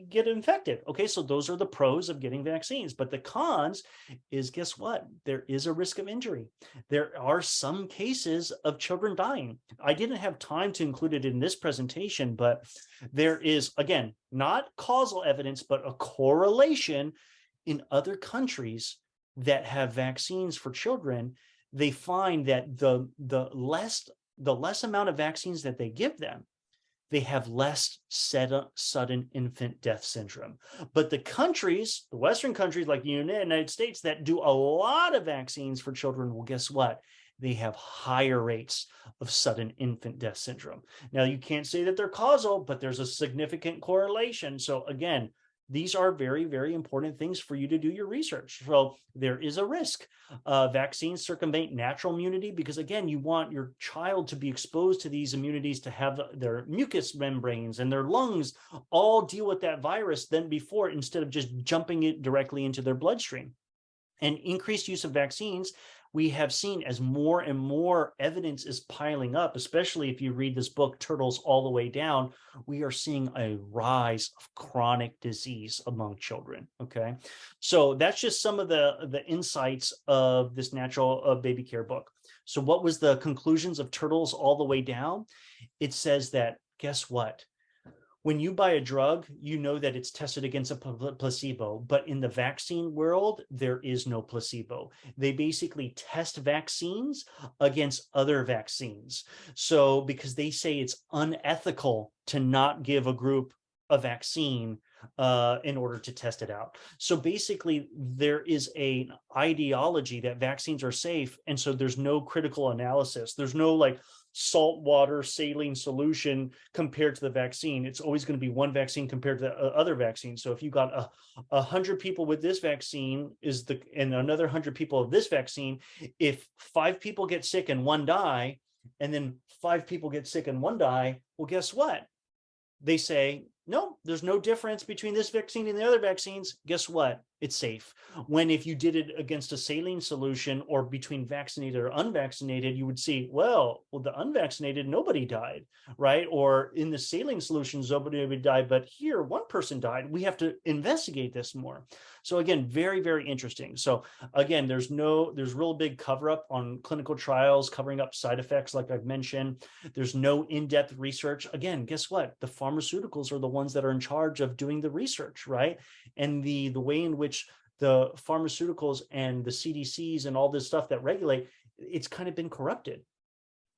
A: get infected. Okay, so those are the pros of getting vaccines. But the cons is, guess what? There is a risk of injury. There are some cases of children dying. I didn't have time to include it in this presentation, but there is, again, not causal evidence, but a correlation in other countries that have vaccines for children. They find that the less amount of vaccines that they give them, they have less sudden infant death syndrome. But the countries, the Western countries like the United States that do a lot of vaccines for children, well, guess what? They have higher rates of sudden infant death syndrome. Now, you can't say that they're causal, but there's a significant correlation. So again, these are very, very important things for you to do your research. So there is a risk. Vaccines circumvent natural immunity because, again, you want your child to be exposed to these immunities to have their mucous membranes and their lungs all deal with that virus then before, instead of just jumping it directly into their bloodstream. And increased use of vaccines, we have seen as more and more evidence is piling up, especially if you read this book, Turtles All the Way Down, we are seeing a rise of chronic disease among children, okay? So that's just some of the insights of this natural baby care book. So what was the conclusions of Turtles All the Way Down? It says that, guess what? When you buy a drug, you know that it's tested against a placebo, but in the vaccine world, there is no placebo. They basically test vaccines against other vaccines. So because they say it's unethical to not give a group a vaccine in order to test it out. So basically, there is an ideology that vaccines are safe, and so there's no critical analysis. There's no like salt water saline solution compared to the vaccine. It's always going to be one vaccine compared to the other vaccine. So if you got 100 people with this vaccine and another 100 people of this vaccine, if 5 people get sick and 1 die, and then 5 people get sick and 1 die, well, guess what? They say, no, there's no difference between this vaccine and the other vaccines. Guess what? It's safe. When if you did it against a saline solution or between vaccinated or unvaccinated, you would see, well, the unvaccinated, nobody died, right? Or in the saline solutions, nobody would die, but here 1 person died. We have to investigate this more. So again, very, very interesting. So again, there's real big cover up on clinical trials, covering up side effects, like I've mentioned. There's no in-depth research. Again, guess what? The pharmaceuticals are the ones that are in charge of doing the research, right? And the way in which the pharmaceuticals and the CDCs and all this stuff that regulate, it's kind of been corrupted.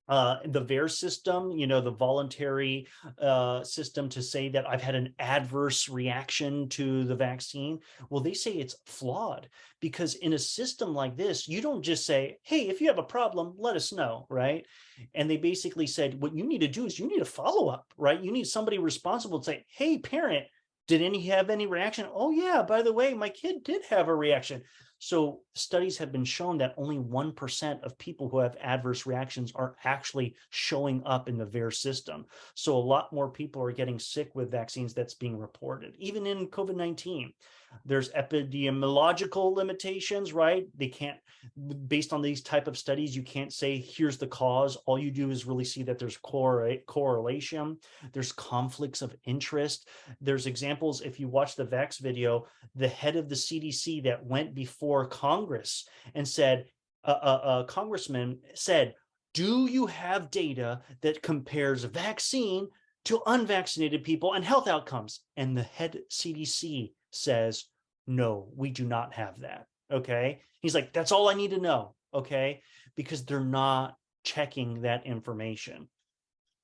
A: The VAERS system, the voluntary system to say that I've had an adverse reaction to the vaccine. Well, they say it's flawed because in a system like this, you don't just say, hey, if you have a problem, let us know, right? And they basically said, what you need to do is you need a follow-up, right? You need somebody responsible to say, hey, parent, did any have any reaction? Oh yeah, by the way, my kid did have a reaction. So studies have been shown that only 1% of people who have adverse reactions are actually showing up in the VAERS system. So a lot more people are getting sick with vaccines that's being reported. Even in COVID-19, there's epidemiological limitations, right? They can't, based on these type of studies, you can't say, here's the cause. All you do is really see that there's correlation. There's conflicts of interest. There's examples, if you watch the Vax video, the head of the CDC that went before Congress and said, a congressman said, do you have data that compares vaccine to unvaccinated people and health outcomes? And the head CDC says, no, we do not have that. Okay. He's like, that's all I need to know. Okay. Because they're not checking that information.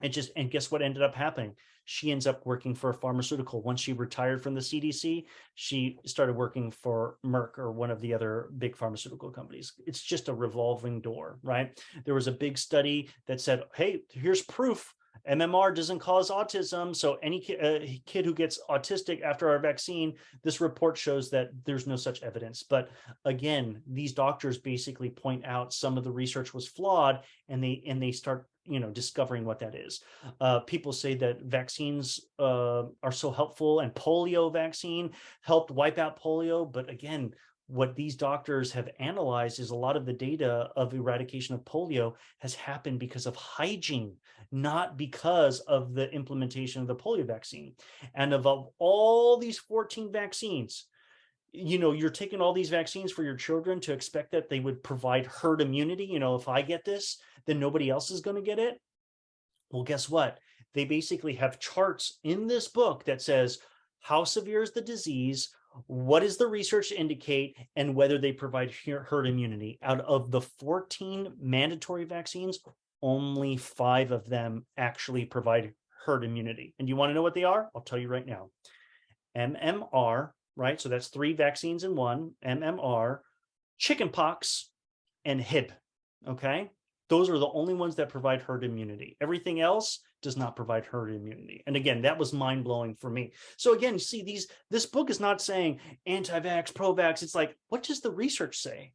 A: And guess what ended up happening? She ends up working for a pharmaceutical. Once she retired from the CDC, she started working for Merck or one of the other big pharmaceutical companies. It's just a revolving door, right? There was a big study that said, hey, here's proof. MMR doesn't cause autism. So any kid who gets autistic after our vaccine, this report shows that there's no such evidence. But again, these doctors basically point out some of the research was flawed, and they start discovering what that is. People say that vaccines are so helpful, and polio vaccine helped wipe out polio. But again, what these doctors have analyzed is a lot of the data of eradication of polio has happened because of hygiene, not because of the implementation of the polio vaccine. And of all these 14 vaccines, you're taking all these vaccines for your children to expect that they would provide herd immunity. If I get this, then nobody else is going to get it. Well, guess what? They basically have charts in this book that says how severe is the disease, what does the research indicate, and whether they provide herd immunity. Out of the 14 mandatory vaccines, only 5 of them actually provide herd immunity. And you want to know what they are? I'll tell you right now. MMR, right? So that's 3 vaccines in one, MMR, chickenpox, and Hib, okay? Those are the only ones that provide herd immunity. Everything else does not provide herd immunity. And again, that was mind-blowing for me. So again, you see, this book is not saying anti-vax, pro-vax. It's like, what does the research say?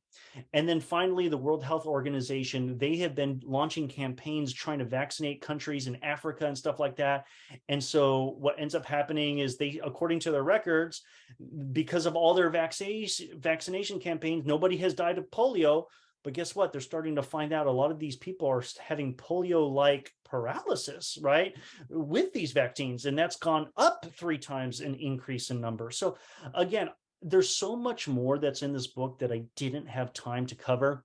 A: And then finally, the World Health Organization, they have been launching campaigns trying to vaccinate countries in Africa and stuff like that. And so what ends up happening is they, according to their records, because of all their vaccination campaigns, nobody has died of polio. But guess what? They're starting to find out a lot of these people are having polio-like paralysis, right, with these vaccines. And that's gone up 3 times an increase in number. So again, there's so much more that's in this book that I didn't have time to cover.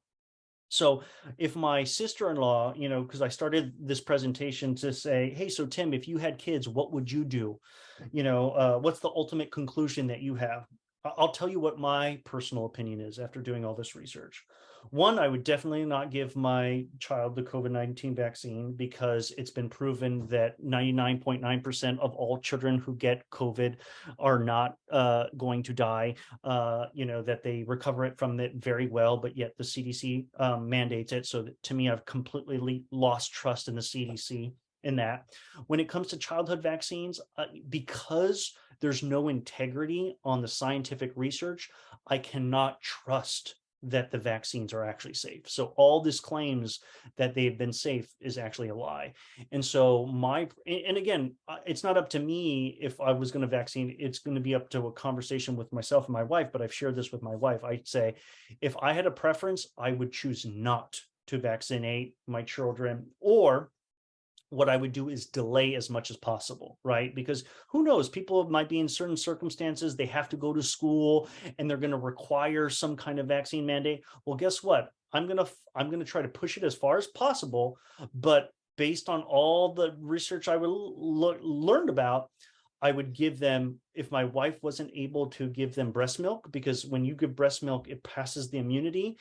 A: So if my sister-in-law, because I started this presentation to say, hey, so Tim, if you had kids, what would you do? What's the ultimate conclusion that you have? I'll tell you what my personal opinion is after doing all this research. One, I would definitely not give my child the COVID-19 vaccine because it's been proven that 99.9% of all children who get COVID are not going to die, that they recover it from it very well, but yet the CDC mandates it. So to me, I've completely lost trust in the CDC in that. When it comes to childhood vaccines, because there's no integrity on the scientific research, I cannot trust that the vaccines are actually safe. So all this claims that they've been safe is actually a lie. And so and again, it's not up to me if I was going to vaccinate, it's going to be up to a conversation with myself and my wife, but I've shared this with my wife. I'd say, if I had a preference, I would choose not to vaccinate my children, or what I would do is delay as much as possible, right? Because who knows, people might be in certain circumstances, they have to go to school and they're going to require some kind of vaccine mandate. Well, guess what? I'm going to try to push it as far as possible, but based on all the research I learned about, I would give them, if my wife wasn't able to give them breast milk, because when you give breast milk, it passes the immunity.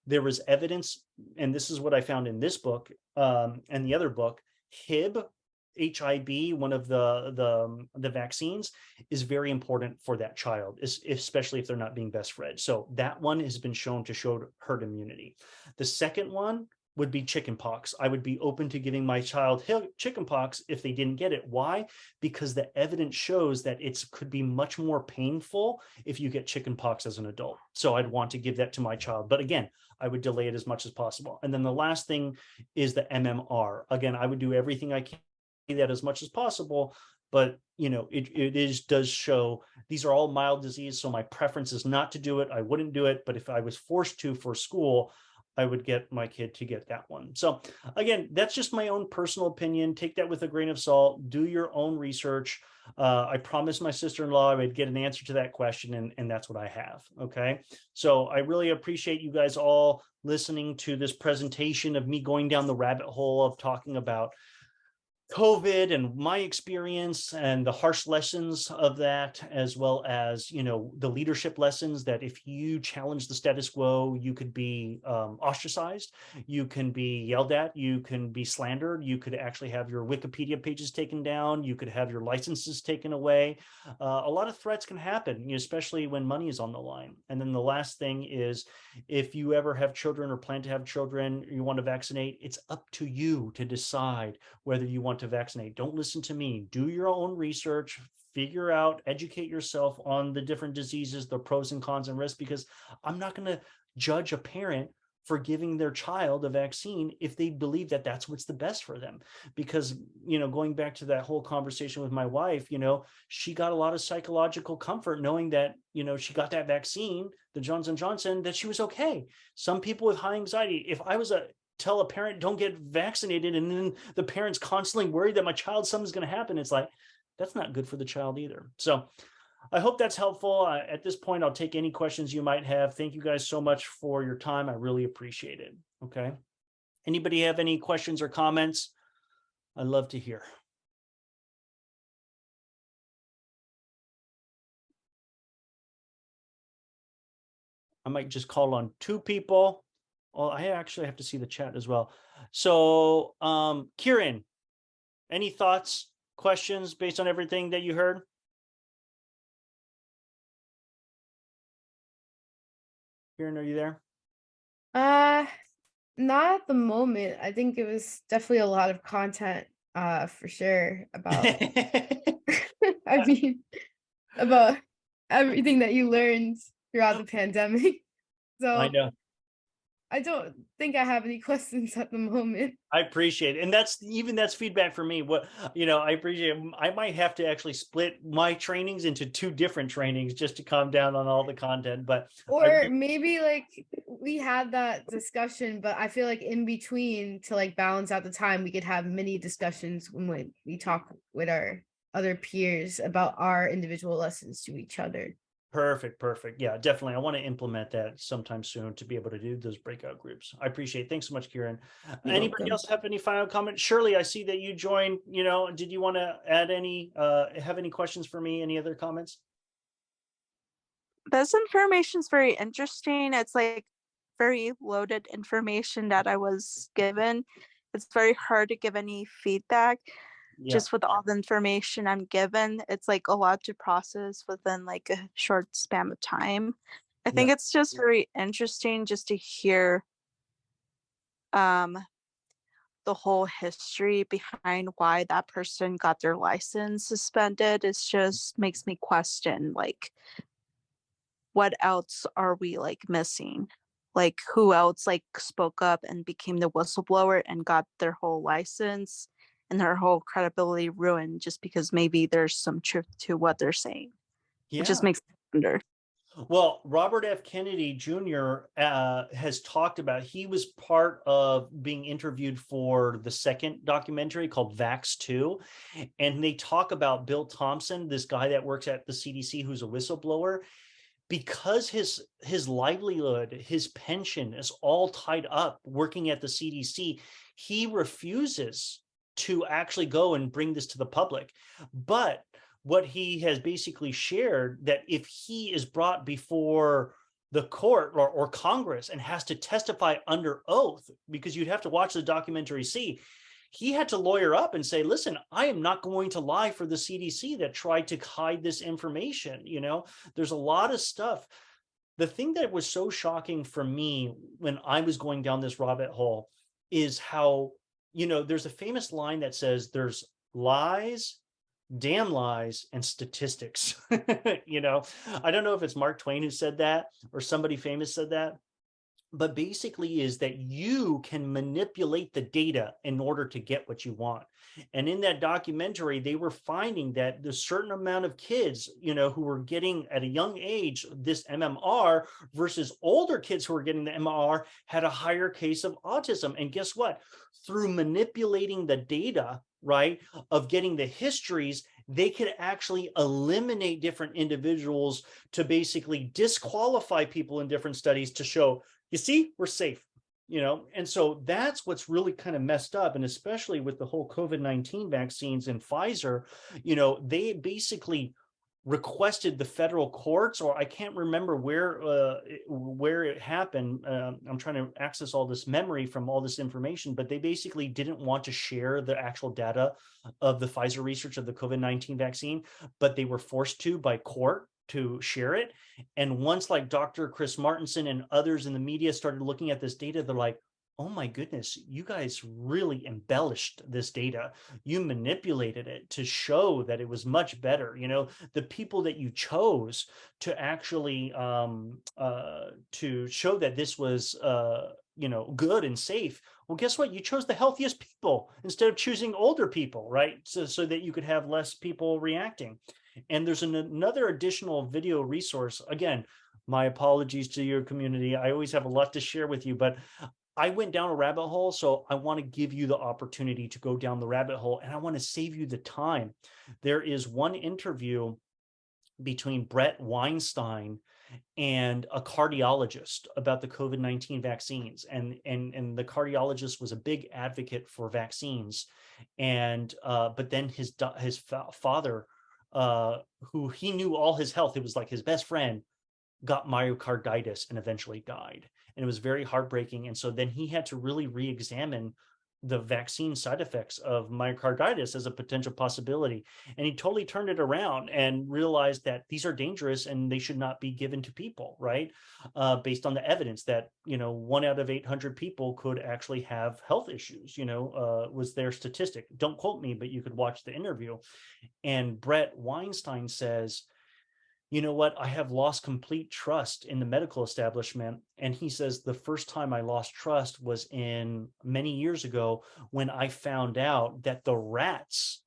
A: there was evidence, and this is what I found in this book and the other book, HIB, one of the vaccines, is very important for that child, especially if they're not being breastfed. So that one has been shown to show herd immunity. The second one would be chickenpox. I would be open to giving my child chickenpox if they didn't get it. Why? Because the evidence shows that it could be much more painful if you get chickenpox as an adult. So I'd want to give that to my child. But again, I would delay it as much as possible. And then the last thing is the MMR. Again, I would do everything I can that as much as possible, but it does show these are all mild disease, so my preference is not to do it. I wouldn't do it, but if I was forced to for school, I would get my kid to get that one. So again, that's just my own personal opinion. Take that with a grain of salt. Do your own research. I promised my sister-in-law I would get an answer to that question, and that's what I have. Okay, so I really appreciate you guys all listening to this presentation of me going down the rabbit hole of talking about COVID and my experience and the harsh lessons of that, as well as, the leadership lessons that if you challenge the status quo, you could be ostracized, you can be yelled at, you can be slandered, you could actually have your Wikipedia pages taken down, you could have your licenses taken away. A lot of threats can happen, especially when money is on the line. And then the last thing is, if you ever have children or plan to have children, you want to vaccinate, it's up to you to decide whether you want to vaccinate. Don't listen to me. Do your own research, figure out, educate yourself on the different diseases, the pros and cons and risks, because I'm not going to judge a parent for giving their child a vaccine if they believe that that's what's the best for them. Because, going back to that whole conversation with my wife, she got a lot of psychological comfort knowing that, she got that vaccine, the Johnson & Johnson, that she was okay. Some people with high anxiety, if I was tell a parent don't get vaccinated and then the parent's constantly worried that my child's something's going to happen, it's like, that's not good for the child either. So I hope that's helpful. At this point, I'll take any questions you might have. Thank you guys so much for your time. I really appreciate it. Okay. Anybody have any questions or comments? I'd love to hear. I might just call on 2 people. Well, I actually have to see the chat as well. So, Kieran, any thoughts, questions based on everything that you heard? Kieran, are you there?
D: Not at the moment. I think it was definitely a lot of content, for sure, about I mean, about everything that you learned throughout the pandemic. So
A: I know.
D: I don't think I have any questions at the moment.
A: I appreciate it. And that's feedback for me. What, I appreciate it. I might have to actually split my trainings into 2 different trainings just to calm down on all the content. But
D: or maybe we had that discussion, but I feel like in between, to balance out the time, we could have mini discussions when we talk with our other peers about our individual lessons to each other.
A: Perfect. Yeah, definitely. I want to implement that sometime soon to be able to do those breakout groups. I appreciate it. Thanks so much, Kieran. Anybody else have any final comments? Shirley, I see that you joined. Did you want to add have any questions for me? Any other comments?
O: This information is very interesting. It's very loaded information that I was given. It's very hard to give any feedback.
A: Yeah.
O: Just with all the information I'm given, it's a lot to process within a short span of time. I think it's just very interesting just to hear the whole history behind why that person got their license suspended. It just makes me question what else are we missing? Who else spoke up and became the whistleblower and got their whole license and their whole credibility ruined just because maybe there's some truth to what they're saying. It just makes me wonder.
A: Well, Robert F. Kennedy Jr. Has talked about, he was part of being interviewed for the second documentary called Vaxxed II. And they talk about Bill Thompson, this guy that works at the CDC, who's a whistleblower. Because his livelihood, his pension is all tied up working at the CDC, he refuses to actually go and bring this to the public. But what he has basically shared, that if he is brought before the court or Congress and has to testify under oath, because you'd have to watch the documentary, see, he had to lawyer up and say, listen, I am not going to lie for the CDC that tried to hide this information. You know, there's a lot of stuff. The thing that was so shocking for me when I was going down this rabbit hole is how, you know, there's a famous line that says there's lies, damn lies, and statistics. You know, I don't know if it's Mark Twain who said that or somebody famous said that, but basically is that you can manipulate the data in order to get what you want. And in that documentary, they were finding that the certain amount of kids, you know, who were getting at a young age this MMR versus older kids who were getting the MMR had a higher case of autism. And guess what? Through manipulating the data, right, of getting the histories, they could actually eliminate different individuals to basically disqualify people in different studies to show, you see, we're safe, you know? And so that's what's really kind of messed up. And especially with the whole COVID-19 vaccines and Pfizer, you know, they basically requested the federal courts, or I can't remember where it happened. I'm trying to access all this memory from all this information, but they basically didn't want to share the actual data of the Pfizer research of the COVID-19 vaccine, but they were forced to by court to share it. And once like Dr. Chris Martenson and others in the media started looking at this data, they're like, oh my goodness, you guys really embellished this data. You manipulated it to show that it was much better. You know, the people that you chose to actually to show that this was you know, good and safe. Well, guess what? You chose the healthiest people instead of choosing older people, right? So that you could have less people reacting. And there's another additional video resource. Again, my apologies to your community. I always have a lot to share with you, but I went down a rabbit hole, so I want to give you the opportunity to go down the rabbit hole, and I want to save you the time. There is one interview between Bret Weinstein and a cardiologist about the COVID-19 vaccines. And the cardiologist was a big advocate for vaccines. And but then his father, who he knew all his health, it was like his best friend, got myocarditis and eventually died. And it was very heartbreaking. And so then he had to really re-examine the vaccine side effects of myocarditis as a potential possibility. And he totally turned it around and realized that these are dangerous and they should not be given to people, right? Based on the evidence that, you know, 1 out of 800 people could actually have health issues, you know, was their statistic. Don't quote me, but you could watch the interview. And Bret Weinstein says, you know what, I have lost complete trust in the medical establishment. And he says, the first time I lost trust was in many years ago when I found out that the rats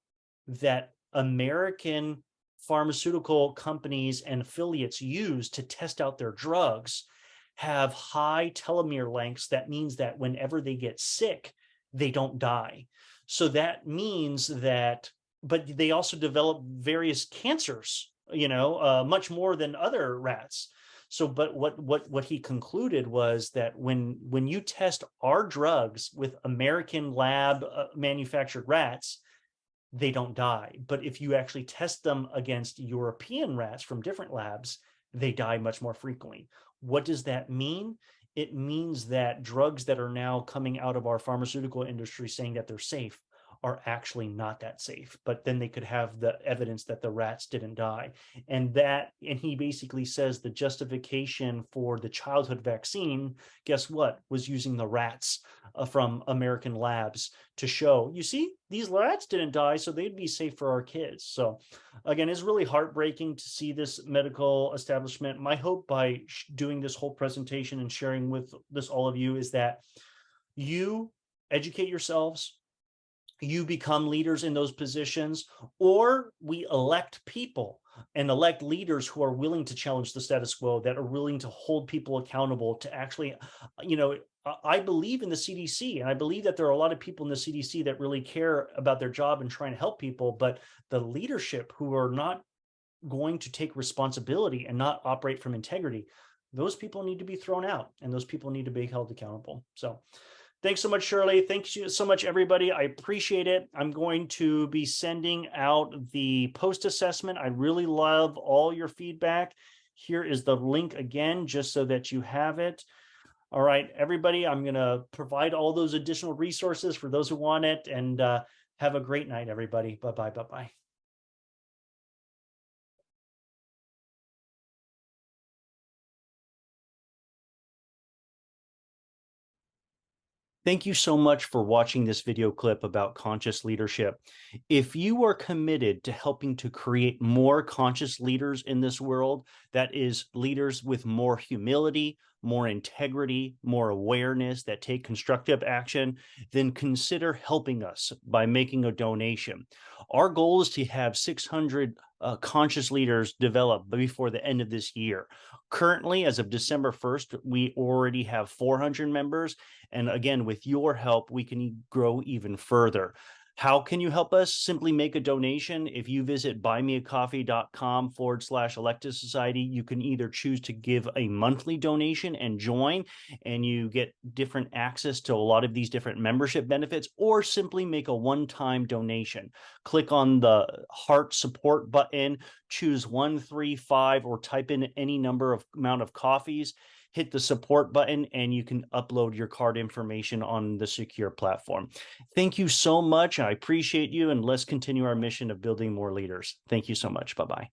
A: that American pharmaceutical companies and affiliates use to test out their drugs have high telomere lengths. That means that whenever they get sick, they don't die. So that means that, but they also develop various cancers, you know, much more than other rats. So, but what he concluded was that when you test our drugs with American lab manufactured rats, they don't die. But if you actually test them against European rats from different labs, they die much more frequently. What does that mean? It means that drugs that are now coming out of our pharmaceutical industry saying that they're safe are actually not that safe, but then they could have the evidence that the rats didn't die. And he basically says the justification for the childhood vaccine, guess what, was using the rats from American labs to show, you see, these rats didn't die, so they'd be safe for our kids. So again, it's really heartbreaking to see this medical establishment. My hope by doing this whole presentation and sharing with all of you is that you educate yourselves, you become leaders in those positions, or we elect people and elect leaders who are willing to challenge the status quo, that are willing to hold people accountable to actually, you know, I believe in the CDC, and I believe that there are a lot of people in the CDC that really care about their job and trying to help people, but the leadership who are not going to take responsibility and not operate from integrity, those people need to be thrown out, and those people need to be held accountable. So thanks so much, Shirley. Thank you so much, everybody. I appreciate it. I'm going to be sending out the post assessment. I really love all your feedback. Here is the link again, just so that you have it. All right, everybody, I'm going to provide all those additional resources for those who want it, and have a great night, everybody. Bye-bye, bye-bye. Thank you so much for watching this video clip about conscious leadership. If you are committed to helping to create more conscious leaders in this world, that is leaders with more humility, more integrity, more awareness, that take constructive action, then consider helping us by making a donation. Our goal is to have 600 conscious leaders developed before the end of this year. Currently, as of December 1st, we already have 400 members. And again, with your help, we can grow even further. How can you help us? Simply make a donation. If you visit buymeacoffee.com/Electus Society, you can either choose to give a monthly donation and join, and you get different access to a lot of these different membership benefits, or simply make a one-time donation. Click on the heart support button, choose 1, 3, 5, or type in any amount of coffees. Hit the support button, and you can upload your card information on the secure platform. Thank you so much. I appreciate you, and let's continue our mission of building more leaders. Thank you so much. Bye-bye.